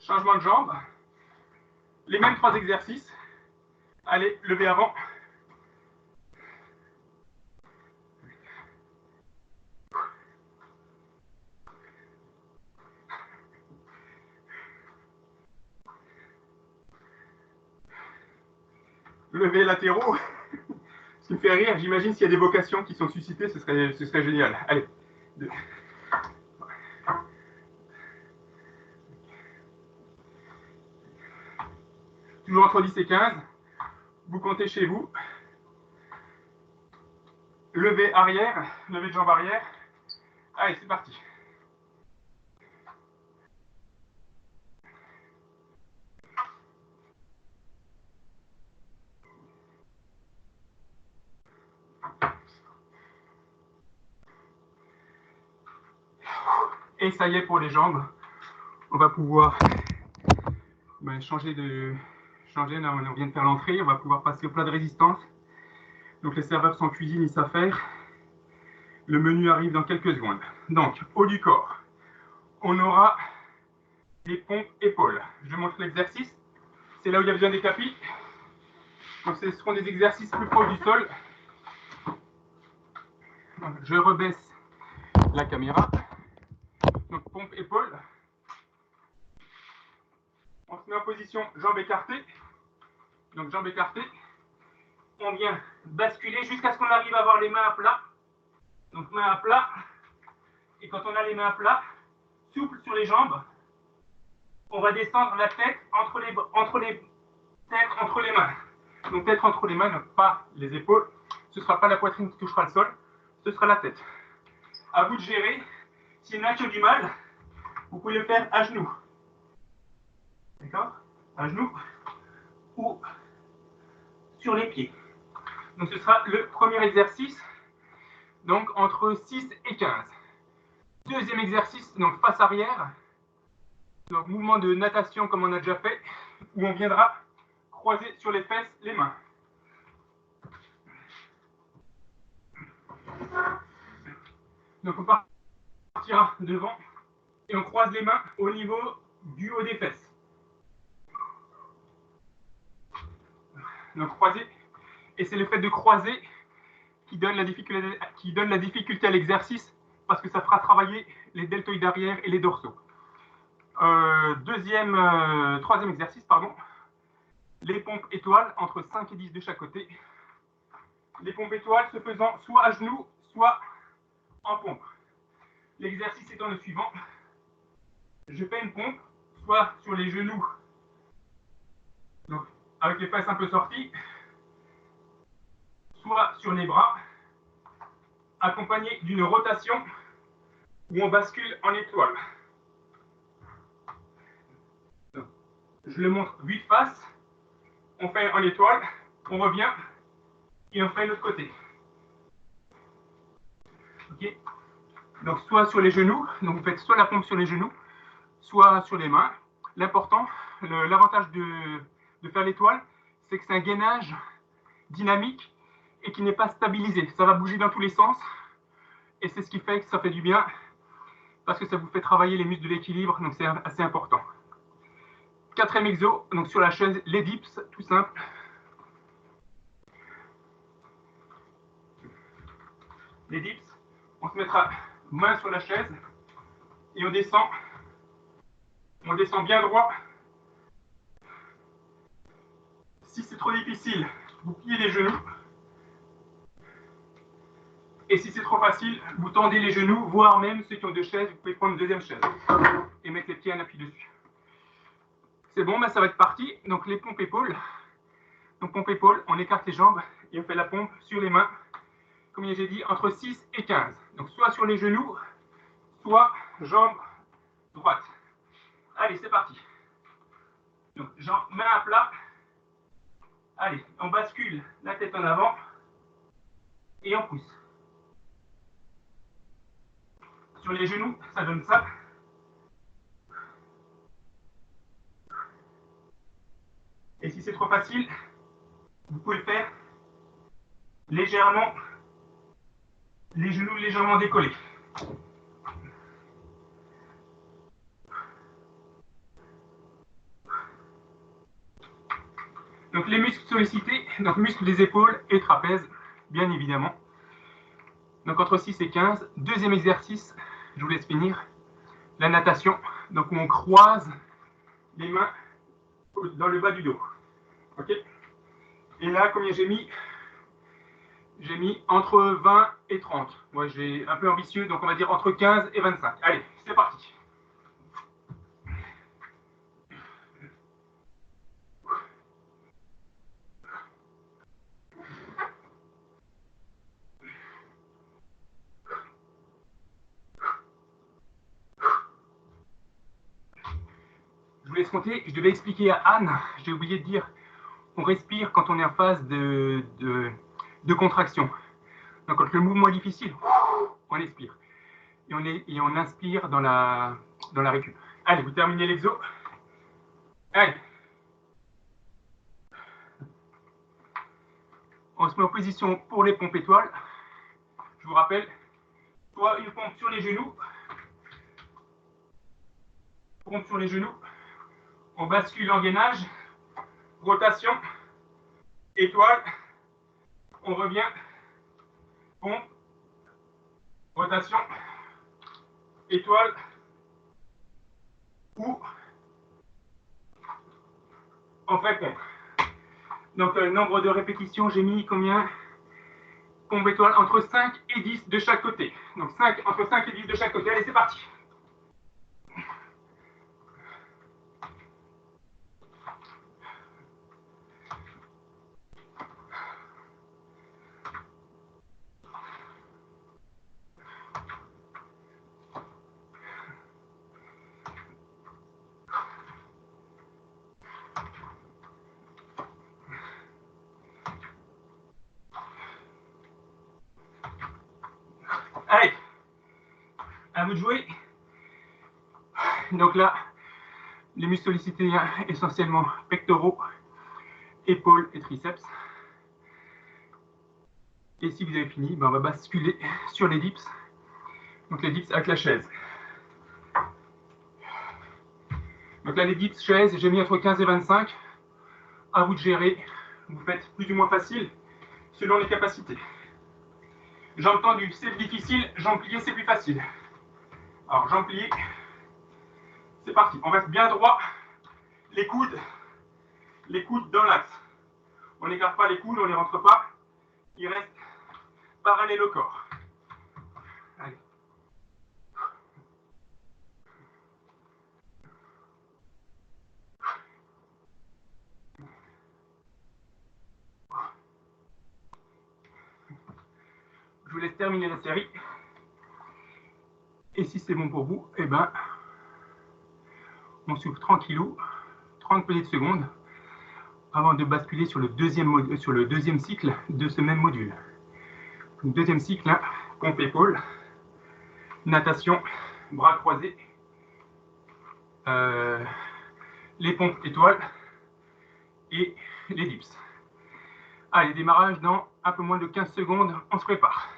Changement de jambe. Les mêmes 3 exercices. Allez, lever avant. Lever latéraux. Ce qui me fait rire, j'imagine s'il y a des vocations qui sont suscitées, ce serait génial. Allez. 2. Toujours entre 10 et 15. Vous comptez chez vous. Levé arrière, levé de jambe arrière. Allez, c'est parti. Et ça y est pour les jambes. On va pouvoir changer, là on vient de faire l'entrée, on va pouvoir passer au plat de résistance. Donc les serveurs sont en cuisine, ils savent faire. Le menu arrive dans quelques secondes. Donc, haut du corps, on aura des pompes épaules. Je montre l'exercice. C'est là où il y a besoin des tapis. Donc ce seront des exercices plus proches du sol. Donc, je rebaisse la caméra. Donc pompe épaules. On se met en position jambes écartées. Donc jambes écartées. On vient basculer jusqu'à ce qu'on arrive à avoir les mains à plat. Donc mains à plat. Et quand on a les mains à plat, souple sur les jambes, on va descendre la tête entre les mains. Donc tête entre les mains, donc pas les épaules. Ce ne sera pas la poitrine qui touchera le sol, ce sera la tête. À vous de gérer. S'il y en a qui ont du mal, vous pouvez le faire à genoux. D'accord? À genoux ou sur les pieds. Donc ce sera le premier exercice, donc entre 6 et 15. Deuxième exercice, donc face arrière. Donc mouvement de natation comme on a déjà fait, où on viendra croiser sur les fesses les mains. Donc on partira devant et on croise les mains au niveau du haut des fesses. Donc croisé Et c'est le fait de croiser qui donne la difficulté à l'exercice parce que ça fera travailler les deltoïdes arrière et les dorsaux. Troisième exercice, pardon. Les pompes étoiles entre 5 et 10 de chaque côté. Les pompes étoiles se faisant soit à genoux, soit en pompe. L'exercice étant le suivant. Je fais une pompe, soit sur les genoux, donc avec les fesses un peu sorties, soit sur les bras, accompagné d'une rotation où on bascule en étoile. Donc, je le montre vue de face, on fait en étoile, on revient et on fait l'autre côté. Okay. Donc soit sur les genoux, donc vous faites soit la pompe sur les genoux, soit sur les mains. L'important, l'avantage de faire l'étoile, c'est que c'est un gainage dynamique et qui n'est pas stabilisé. Ça va bouger dans tous les sens et c'est ce qui fait que ça fait du bien parce que ça vous fait travailler les muscles de l'équilibre, donc c'est assez important. Quatrième exo, donc sur la chaise, les dips, tout simple. Les dips, on se mettra main sur la chaise et on descend bien droit. Si c'est trop difficile, vous pliez les genoux. Et si c'est trop facile, vous tendez les genoux, voire même ceux qui ont deux chaises, vous pouvez prendre une deuxième chaise et mettre les pieds en appui dessus. C'est bon, ben ça va être parti. Donc les pompes épaules. Donc pompe épaules, on écarte les jambes et on fait la pompe sur les mains, comme j'ai dit, entre 6 et 15. Donc soit sur les genoux, soit jambes droites. Allez, c'est parti. Donc main à plat. Allez, on bascule la tête en avant et on pousse. Sur les genoux, ça donne ça. Et si c'est trop facile, vous pouvez le faire légèrement, les genoux légèrement décollés. Donc les muscles sollicités, donc muscles des épaules et trapèzes, bien évidemment. Donc entre 6 et 15. Deuxième exercice, je vous laisse finir. La natation, donc où on croise les mains dans le bas du dos. Ok. Et là, combien j'ai mis entre 20 et 30. Moi, j'ai un peu ambitieux, donc on va dire entre 15 et 25. Allez, c'est parti. Je vous laisse compter. Je devais expliquer à Anne, j'ai oublié de dire, on respire quand on est en phase de contraction. Donc quand le mouvement est difficile, on expire. Et on inspire dans la récup. Allez, vous terminez l'exo. Allez. On se met en position pour les pompes étoiles. Je vous rappelle, soit une pompe sur les genoux. Pompe sur les genoux. On bascule en gainage. Rotation. Étoile. On revient. Pompe. Rotation. Étoile. Ou on fait pompe. Donc, nombre de répétitions, j'ai mis combien? Pompe étoile entre 5 et 10 de chaque côté. Donc, entre 5 et 10 de chaque côté. Allez, c'est parti. Allez, à vous de jouer. Donc là, les muscles sollicités essentiellement pectoraux, épaules et triceps. Et si vous avez fini, ben on va basculer sur les dips. Donc les dips avec la chaise. Donc là, les dips chaise, j'ai mis entre 15 et 25. À vous de gérer. Vous faites plus ou moins facile. selon les capacités. Jambes tendues, c'est difficile. Jambes pliées, c'est plus facile. Alors, jambes pliées, c'est parti. On reste bien droit. Les coudes dans l'axe. On n'écarte pas les coudes, on ne les rentre pas. Ils restent parallèles au corps. Allez. Je vous laisse terminer la série. Et si c'est bon pour vous, eh ben, on souffle tranquillou, 30 petites secondes, avant de basculer sur le deuxième cycle de ce même module. Donc, deuxième cycle, hein, pompe épaule, natation, bras croisés, les pompes étoiles et les dips. Allez, démarrage dans un peu moins de 15 secondes, on se prépare.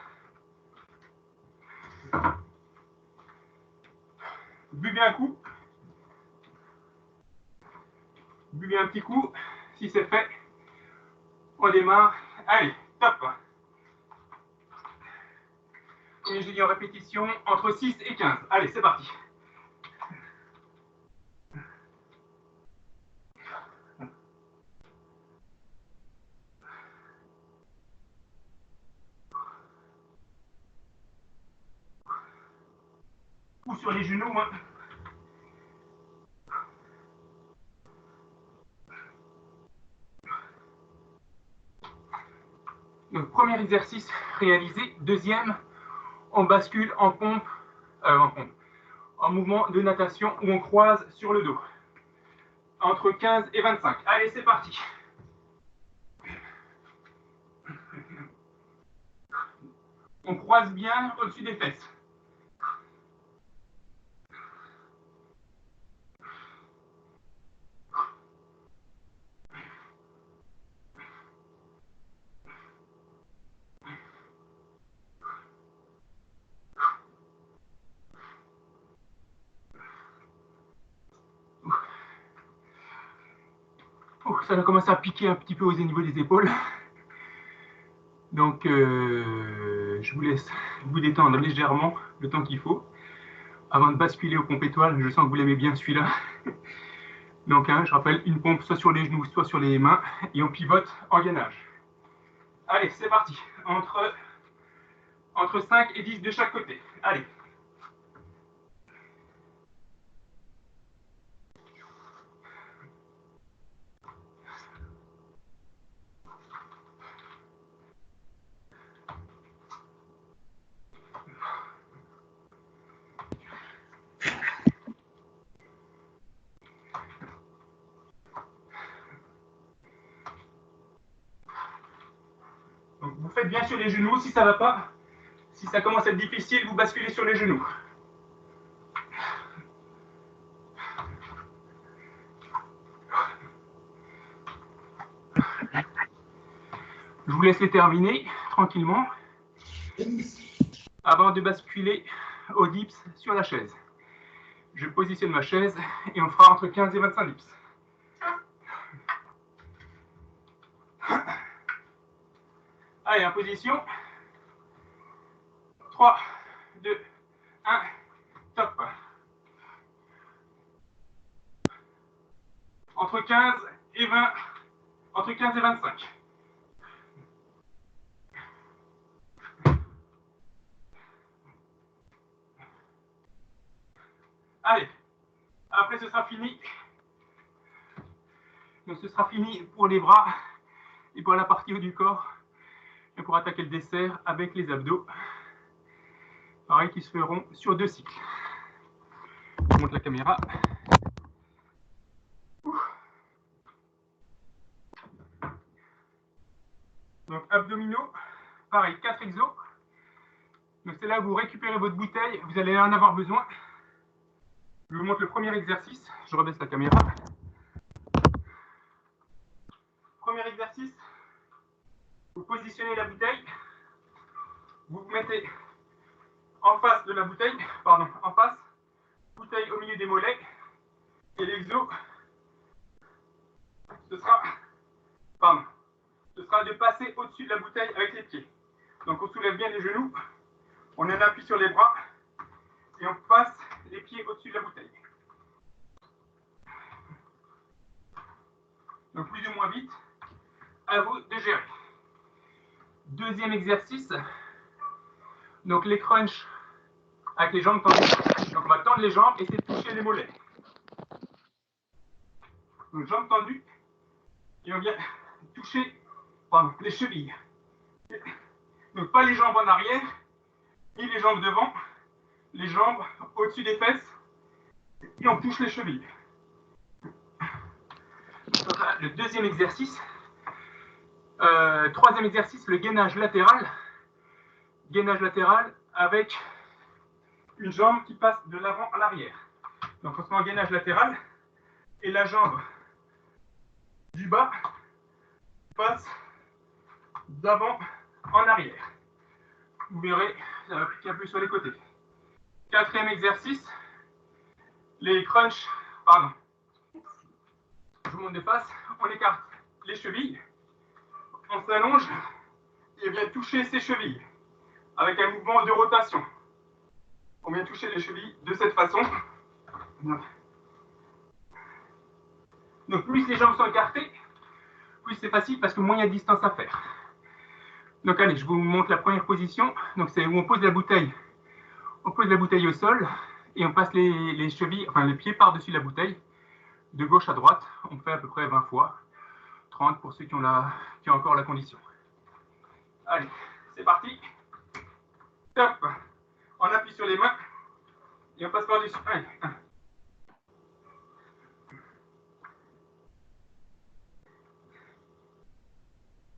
Buvez un coup. Buvez un petit coup. Si c'est fait, on démarre. Allez, top. Et je dis en répétition, entre 6 et 15. Allez, c'est parti. Ou sur les genoux. Hein. Donc, premier exercice réalisé. Deuxième, on bascule en pompe, en mouvement de natation où on croise sur le dos. Entre 15 et 25. Allez, c'est parti. On croise bien au-dessus des fesses. Oh, ça va commencer à piquer un petit peu au niveau des épaules. Donc, je vous laisse vous détendre légèrement le temps qu'il faut. Avant de basculer aux pompes étoiles, je sens que vous l'aimez bien celui-là. Donc, hein, je rappelle, une pompe soit sur les genoux, soit sur les mains, et on pivote en gainage. Allez, c'est parti. Entre 5 et 10 de chaque côté. Allez. Donc, vous faites bien sur les genoux. Si ça ne va pas, si ça commence à être difficile, vous basculez sur les genoux. Je vous laisse les terminer tranquillement avant de basculer aux dips sur la chaise. Je positionne ma chaise et on fera entre 15 et 25 dips. Allez, en position. 3, 2, 1, top. Entre 15 et 20, entre 15 et 25. Allez, après ce sera fini. Donc ce sera fini pour les bras et pour la partie haut du corps. Et pour attaquer le dessert avec les abdos. Pareil, qui se feront sur 2 cycles. Je monte la caméra. Donc abdominaux, pareil, 4 exos. Donc c'est là où vous récupérez votre bouteille, vous allez en avoir besoin. Je vous montre le premier exercice, je rebaisse la caméra. Premier exercice, vous positionnez la bouteille, vous vous mettez en face de la bouteille, en face, bouteille au milieu des mollets, et l'exo, ce sera sera de passer au-dessus de la bouteille avec les pieds. Donc on soulève bien les genoux, on en appuie sur les bras et on passe les pieds au-dessus de la bouteille. Donc plus ou moins vite, à vous de gérer. Deuxième exercice, donc les crunchs avec les jambes tendues. Donc on va tendre les jambes et essayer de toucher les mollets. Donc jambes tendues et on vient toucher les chevilles. Donc pas les jambes en arrière, ni les jambes devant, les jambes au-dessus des fesses et on touche les chevilles. Donc là, le deuxième exercice. Troisième exercice, le gainage latéral. Gainage latéral avec une jambe qui passe de l'avant à l'arrière. Donc on se met en gainage latéral et la jambe du bas passe d'avant en arrière. Vous verrez, ça va piquer un peu sur les côtés. Quatrième exercice, les crunchs, pardon. Je vous montre des faces, on écarte les chevilles, on s'allonge et vient toucher ses chevilles avec un mouvement de rotation. On vient toucher les chevilles de cette façon. Donc plus les jambes sont écartées, plus c'est facile parce que moins il y a de distance à faire. Donc allez, je vous montre la première position. Donc c'est où on pose la bouteille. On pose la bouteille au sol et on passe les chevilles, enfin les pieds par-dessus la bouteille, de gauche à droite. On fait à peu près 20 fois, 30 pour ceux qui ont encore la condition. Allez, c'est parti. Top. On appuie sur les mains et on passe par-dessus. Allez, 1.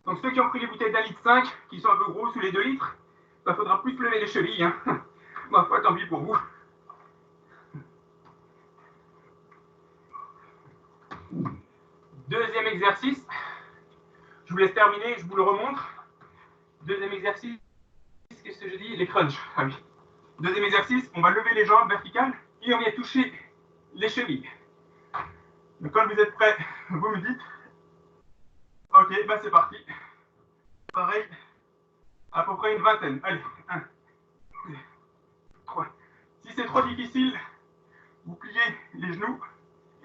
Donc ceux qui ont pris les bouteilles d'1,5 litre, qui sont un peu grosses ou les 2 litres, il faudra plus lever les chevilles. Hein. Ma foi, tant pis pour vous. Deuxième exercice. Je vous laisse terminer, je vous le remontre. Deuxième exercice, qu'est-ce que je dis? Les crunchs. Ah oui. Deuxième exercice, on va lever les jambes verticales et on vient toucher les chevilles. Donc quand vous êtes prêts, vous me dites. Ok, bah c'est parti. Pareil, à peu près une vingtaine. Allez, 1, 2, 3. Si c'est trop difficile, vous pliez les genoux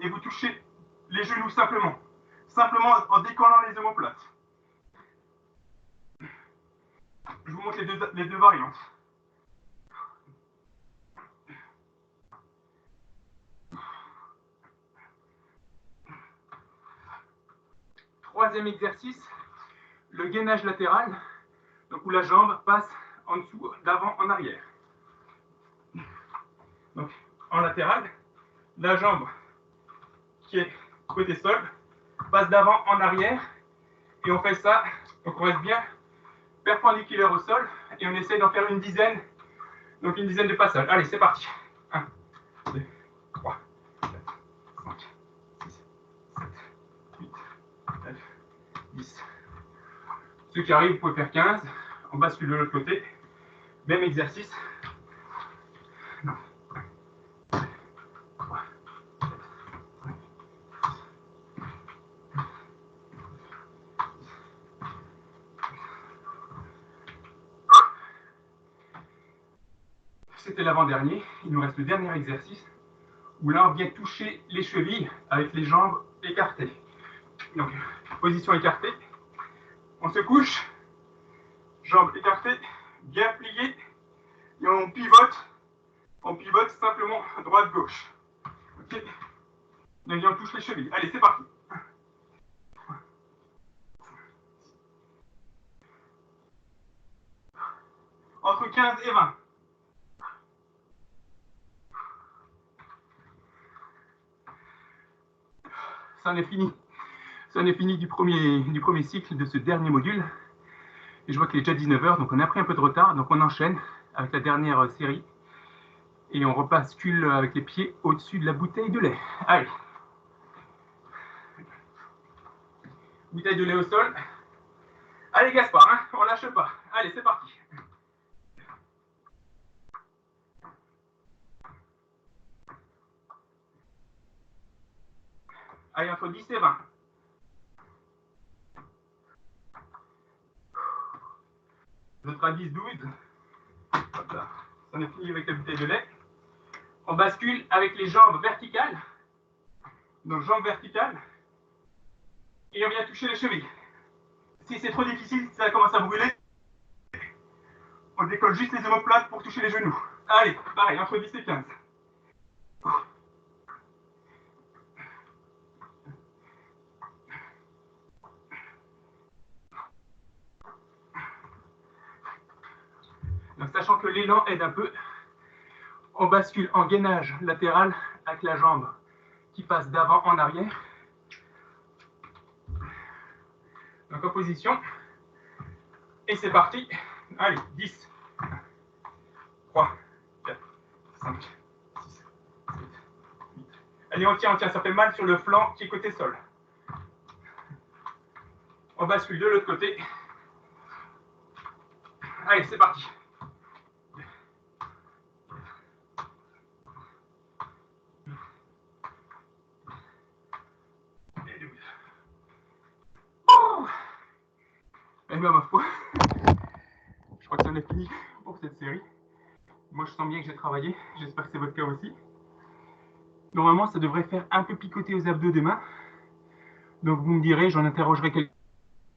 et vous touchez les genoux simplement. Simplement en décollant les omoplates. Je vous montre les deux variantes. Troisième exercice, le gainage latéral, donc où la jambe passe en dessous, d'avant en arrière. Donc en latéral, la jambe qui est côté sol passe d'avant en arrière et on fait ça, donc on reste bien perpendiculaire au sol et on essaie d'en faire une dizaine, donc une dizaine de passages. Allez, c'est parti. 1, 2, 3, 4, 5, 6, 7, 8, 9, 10. Ceux qui arrivent, vous pouvez faire 15. On bascule de l'autre côté. Même exercice. Non. 1, 2, 3, 4, 5, 6. C'était l'avant-dernier. Il nous reste le dernier exercice où là, on vient toucher les chevilles avec les jambes écartées. Donc, position écartée. On se couche, jambes écartées, bien pliées, et on pivote simplement droite-gauche. Ok. Donc on touche les chevilles. Allez, c'est parti. Entre 15 et 20. Ça en est fini. Ça en est fini du premier cycle de ce dernier module. Et je vois qu'il est déjà 19 h, donc on a pris un peu de retard. Donc on enchaîne avec la dernière série. Et on rebascule avec les pieds au-dessus de la bouteille de lait. Allez. Bouteille de lait au sol. Allez Gaspard, hein, on lâche pas. Allez, c'est parti. Allez, entre 10 et 20. fera 10-12. Voilà. On est fini avec la bouteille de lait. On bascule avec les jambes verticales. Donc jambes verticales. Et on vient toucher les chevilles. Si c'est trop difficile, si ça commence à brûler, on décolle juste les omoplates pour toucher les genoux. Allez, pareil, entre 10 et 15. Donc, sachant que l'élan aide un peu, on bascule en gainage latéral avec la jambe qui passe d'avant en arrière. Donc en position. Et c'est parti. Allez, 10, 3, 4, 5, 6, 7, 8. Allez, on tient, ça fait mal sur le flanc qui est côté sol. On bascule de l'autre côté. Allez, c'est parti. Eh bien, ma foi, je crois que ça en est fini pour cette série. Moi, je sens bien que j'ai travaillé. J'espère que c'est votre cas aussi. Normalement, ça devrait faire un peu picoter aux abdos demain. Donc, vous me direz, j'en interrogerai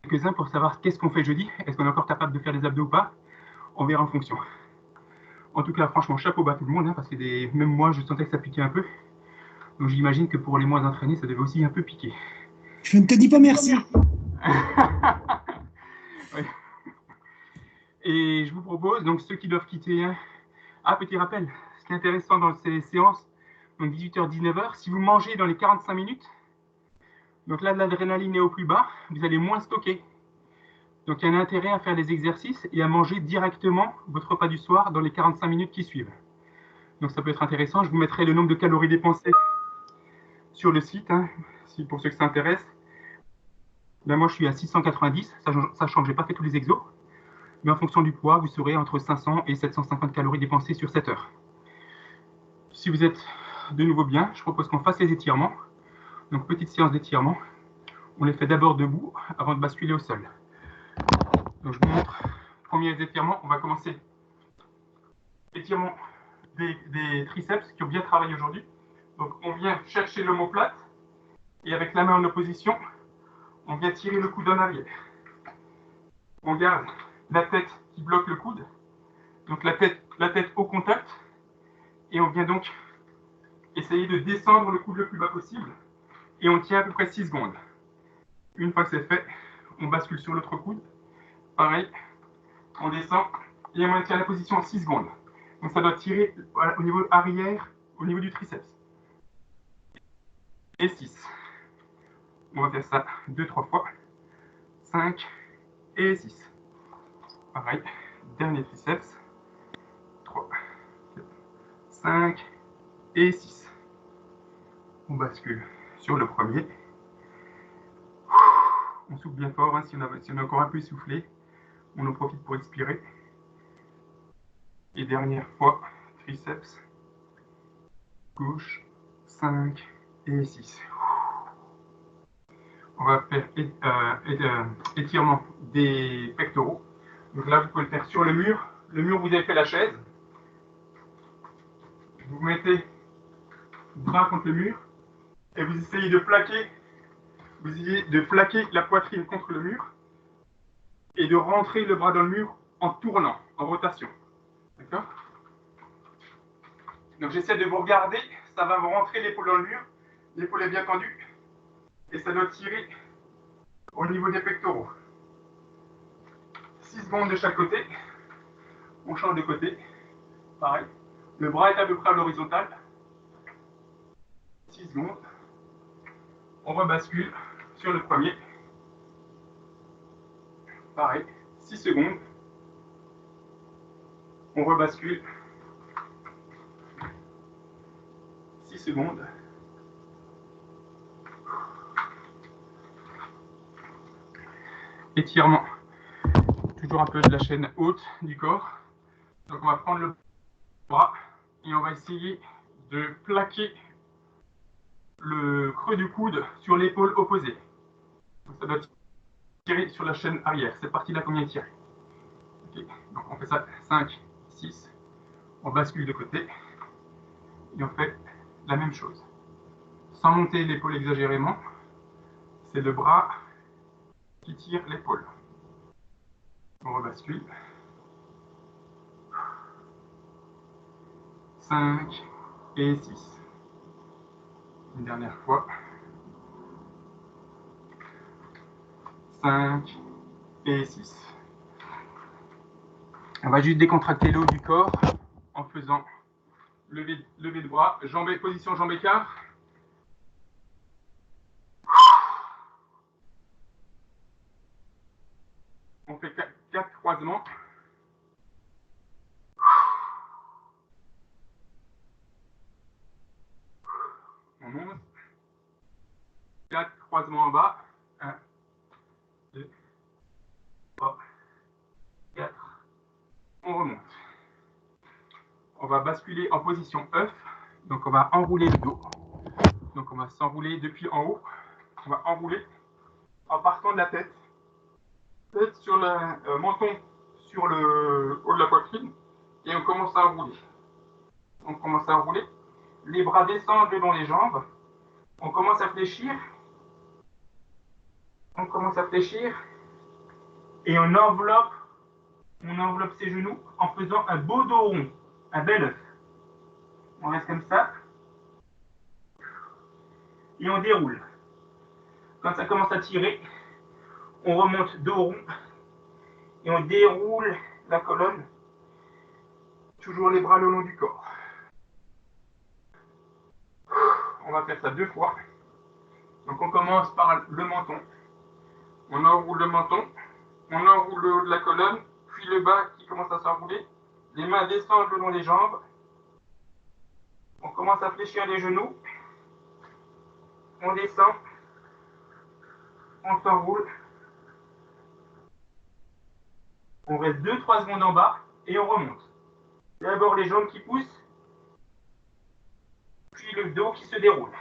quelques-uns pour savoir qu'est-ce qu'on fait jeudi. Est-ce qu'on est encore capable de faire des abdos ou pas? On verra en fonction. En tout cas, franchement, chapeau bas à tout le monde, hein, parce que même moi, je sentais que ça piquait un peu. Donc, j'imagine que pour les moins entraînés, ça devait aussi un peu piquer. Je ne te dis pas merci. Oui. Et je vous propose, donc ceux qui doivent quitter, hein, petit rappel, ce qui est intéressant dans ces séances, donc 18h, 19h, si vous mangez dans les 45 minutes, donc là, l'adrénaline est au plus bas, vous allez moins stocker. Donc il y a un intérêt à faire des exercices et à manger directement votre repas du soir dans les 45 minutes qui suivent. Donc ça peut être intéressant. Je vous mettrai le nombre de calories dépensées sur le site, hein, pour ceux que ça intéresse. Là, moi, je suis à 690, sachant que je n'ai pas fait tous les exos. Mais en fonction du poids, vous serez entre 500 et 750 calories dépensées sur 7 heures. Si vous êtes de nouveau bien, je propose qu'on fasse les étirements. Donc, petite séance d'étirement. On les fait d'abord debout avant de basculer au sol. Donc, je vous montre. Premier étirement, on va commencer. Étirement des triceps qui ont bien travaillé aujourd'hui. Donc, on vient chercher l'omoplate et avec la main en opposition, on vient tirer le coude en arrière. On garde la tête qui bloque le coude, donc la tête au contact, et on vient donc essayer de descendre le coude le plus bas possible, et on tient à peu près 6 secondes. Une fois que c'est fait, on bascule sur l'autre coude, pareil, on descend, et on maintient la position 6 secondes. Donc ça doit tirer au niveau arrière, au niveau du triceps. Et 6. On va faire ça 2-3 fois. 5 et 6. Pareil, dernier triceps. 3, 4, 5 et 6. On bascule sur le premier. On souffle bien fort, hein, si on a encore un peu essoufflé, on en profite pour expirer. Et dernière fois, triceps, gauche, 5 et 6. On va faire étirement des pectoraux. Donc là, vous pouvez le faire sur le mur. Le mur, vous avez fait la chaise. Vous mettez le bras contre le mur et vous essayez de plaquer la poitrine contre le mur et de rentrer le bras dans le mur en tournant, en rotation. D'accord? Donc j'essaie de vous regarder, ça va vous rentrer l'épaule dans le mur, l'épaule est bien tendue et ça doit tirer au niveau des pectoraux. 6 secondes de chaque côté, on change de côté, pareil, le bras est à peu près à l'horizontale, 6 secondes, on rebascule sur le premier, pareil, 6 secondes, on rebascule, 6 secondes, étirement, toujours un peu de la chaîne haute du corps. Donc on va prendre le bras et on va essayer de plaquer le creux du coude sur l'épaule opposée. Donc ça doit tirer sur la chaîne arrière. Cette partie-là qu'on vient tirer. Okay. Donc on fait ça 5, 6. On bascule de côté. Et on fait la même chose. Sans monter l'épaule exagérément. C'est le bras qui tire l'épaule. On rebascule. 5 et 6. Une dernière fois. 5 et 6. On va juste décontracter le haut du corps en faisant lever de bras, position jambe écart. On fait 4 croisements. On monte. 4 croisements en bas. 1, 2, 3, 4. On remonte. On va basculer en position œuf. Donc on va enrouler le dos. Donc on va s'enrouler depuis en haut. On va enrouler en partant de la tête. Tête sur le menton sur le haut de la poitrine. Et on commence à enrouler. On commence à enrouler. Les bras descendent le long des jambes. On commence à fléchir. On commence à fléchir. Et on enveloppe ses genoux en faisant un beau dos rond. Un bel œuf. On reste comme ça. Et on déroule. Quand ça commence à tirer, on remonte dos rond. Et on déroule la colonne. Toujours les bras le long du corps. On va faire ça 2 fois. Donc on commence par le menton. On enroule le menton. On enroule le haut de la colonne. Puis le bas qui commence à s'enrouler. Les mains descendent le long des jambes. On commence à fléchir les genoux. On descend. On s'enroule. On reste 2-3 secondes en bas et on remonte. D'abord les jambes qui poussent. Puis le dos qui se déroule.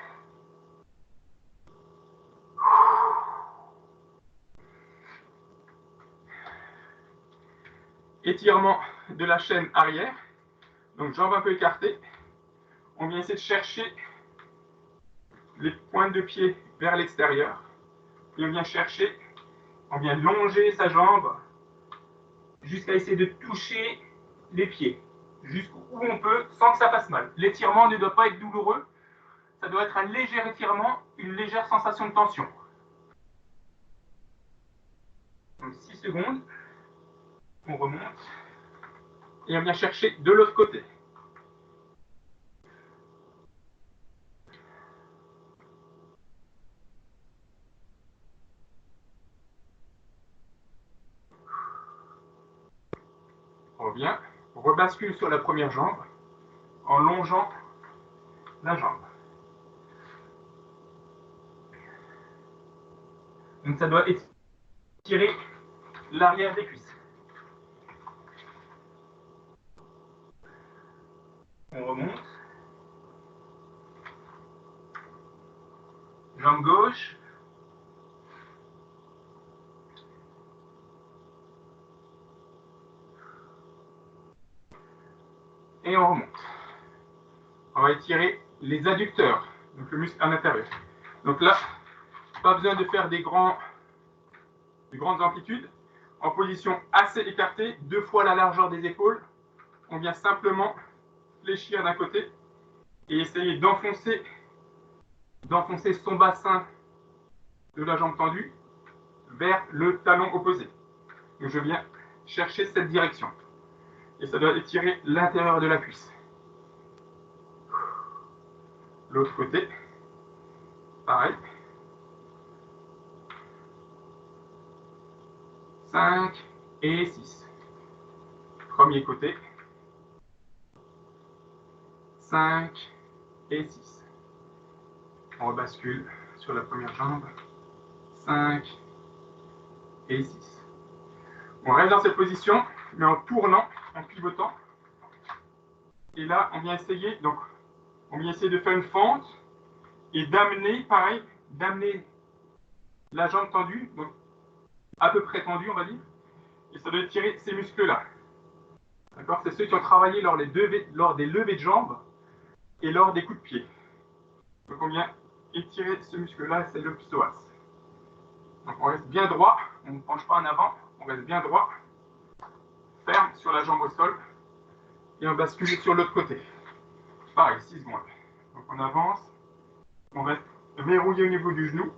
Étirement de la chaîne arrière. Donc jambes un peu écartées. On vient essayer de chercher les pointes de pied vers l'extérieur. Et on vient chercher, on vient longer sa jambe jusqu'à essayer de toucher les pieds. Jusqu'où on peut sans que ça fasse mal. L'étirement ne doit pas être douloureux. Ça doit être un léger étirement, une légère sensation de tension. Donc 6 secondes. On remonte. Et on vient chercher de l'autre côté. On revient. On rebascule sur la première jambe en longeant la jambe. Donc ça doit étirer l'arrière des cuisses. On remonte. Jambe gauche. Et on remonte. On va étirer les adducteurs, donc le muscle à l'intérieur. Donc là, pas besoin de faire de grandes amplitudes. En position assez écartée, 2 fois la largeur des épaules, on vient simplement fléchir d'un côté et essayer d'enfoncer son bassin de la jambe tendue vers le talon opposé. Donc je viens chercher cette direction. Et ça doit étirer l'intérieur de la cuisse. L'autre côté, pareil. 5 et 6. Premier côté. 5 et 6. On rebascule sur la première jambe. 5 et 6. On reste dans cette position, mais en tournant, en pivotant. Et là, on vient essayer, de faire une fente et d'amener, pareil, d'amener la jambe tendue, donc à peu près tendue, on va dire. Et ça doit étirer ces muscles-là. D'accord? C'est ceux qui ont travaillé lors des levées de jambes et lors des coups de pied. Donc on vient étirer ce muscle-là, c'est le psoas. Donc on reste bien droit, on ne penche pas en avant, on reste bien droit, ferme sur la jambe au sol, et on bascule sur l'autre côté. Pareil, 6 secondes. Donc on avance, on reste verrouillé au niveau du genou.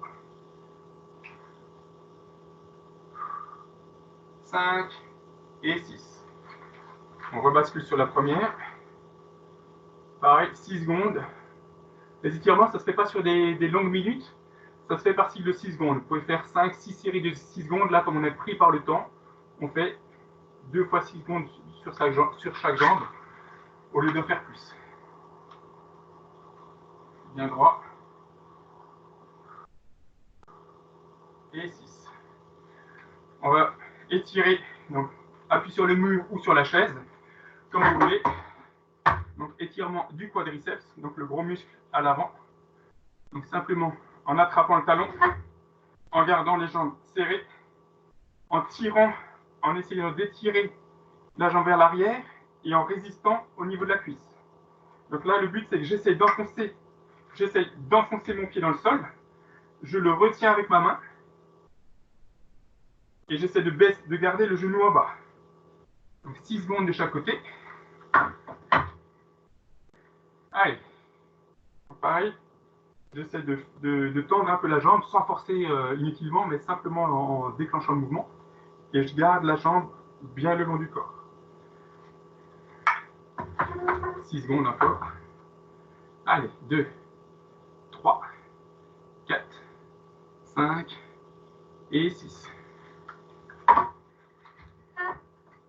5 et 6. On rebascule sur la première. Pareil, 6 secondes. Les étirements, ça ne se fait pas sur des longues minutes, ça se fait par cycle de 6 secondes. Vous pouvez faire 5-6 séries de 6 secondes. Là, comme on est pris par le temps, on fait 2 fois 6 secondes sur chaque jambe, au lieu de faire plus. Bien droit. Et 6. On va étirer, donc appui sur le mur ou sur la chaise, comme vous voulez. Donc étirement du quadriceps, donc le gros muscle à l'avant. Donc simplement en attrapant le talon, en gardant les jambes serrées, en tirant, en essayant d'étirer la jambe vers l'arrière et en résistant au niveau de la cuisse. Donc là, le but, c'est que j'essaie d'enfoncer mon pied dans le sol, je le retiens avec ma main et j'essaie de garder le genou en bas. Donc 6 secondes de chaque côté. Allez. Pareil, j'essaie de tendre un peu la jambe sans forcer inutilement, mais simplement en déclenchant le mouvement. Et je garde la jambe bien le long du corps. 6 secondes encore. Allez, 2, 3, 4, 5 et 6.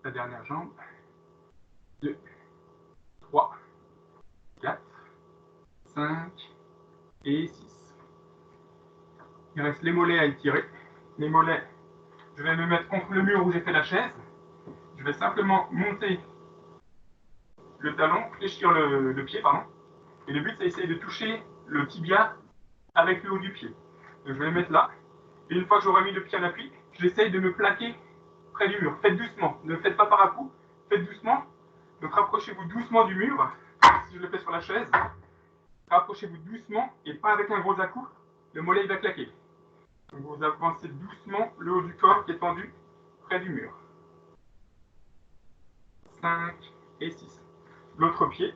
La dernière jambe. 2, 3, 4, 5 et 6. Il reste les mollets à étirer. Les mollets, je vais me mettre contre le mur où j'ai fait la chaise. Je vais simplement monter le talon, fléchir le pied, pardon. Et le but, c'est d'essayer de toucher le tibia avec le haut du pied. Donc, je vais le mettre là. Et une fois que j'aurai mis le pied à l'appui, j'essaye de me plaquer près du mur. Faites doucement. Ne faites pas par à coup. Faites doucement. Donc, rapprochez-vous doucement du mur. Si je le fais sur la chaise, rapprochez-vous doucement et pas avec un gros à-coup. Le mollet, il va claquer. Donc, vous avancez doucement le haut du corps qui est tendu près du mur. 5 et 6. L'autre pied.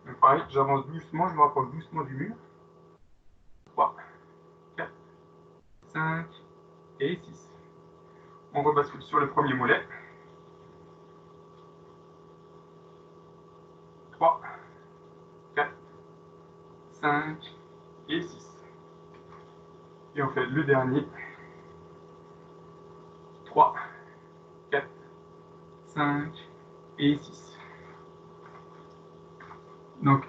Donc, pareil, j'avance doucement, je me rapproche doucement du mur. 3, 4, 5 et 6. On rebascule sur le premier mollet. 3, 4, 5 et 6. Et on fait le dernier. 3, 4, 5 et 6. Donc,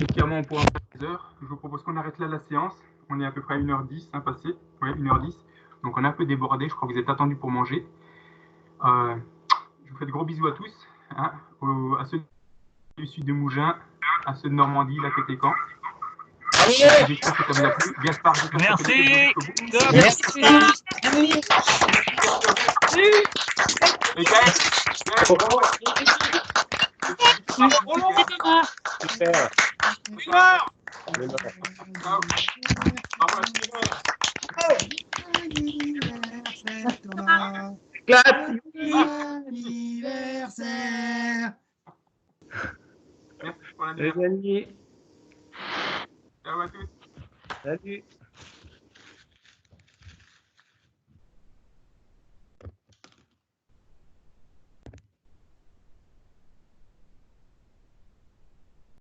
étirement pour un peu 2 heures. Je vous propose qu'on arrête là la séance. On est à peu près à 1h10 passé. Oui, 1h10. Donc, on est un peu débordé. Je crois que vous êtes attendus pour manger. Je vous fais de gros bisous à tous. Hein, à ceux du sud de Mougins, à ceux de Normandie, là côté Caen. J'espère que ça vous a plu. Gaspard, merci. Merci. Et Gaël, Super. Anniversaire, Thomas. Anniversaire. merci pour Les l'anniversaire. amis, Ciao à tous. salut.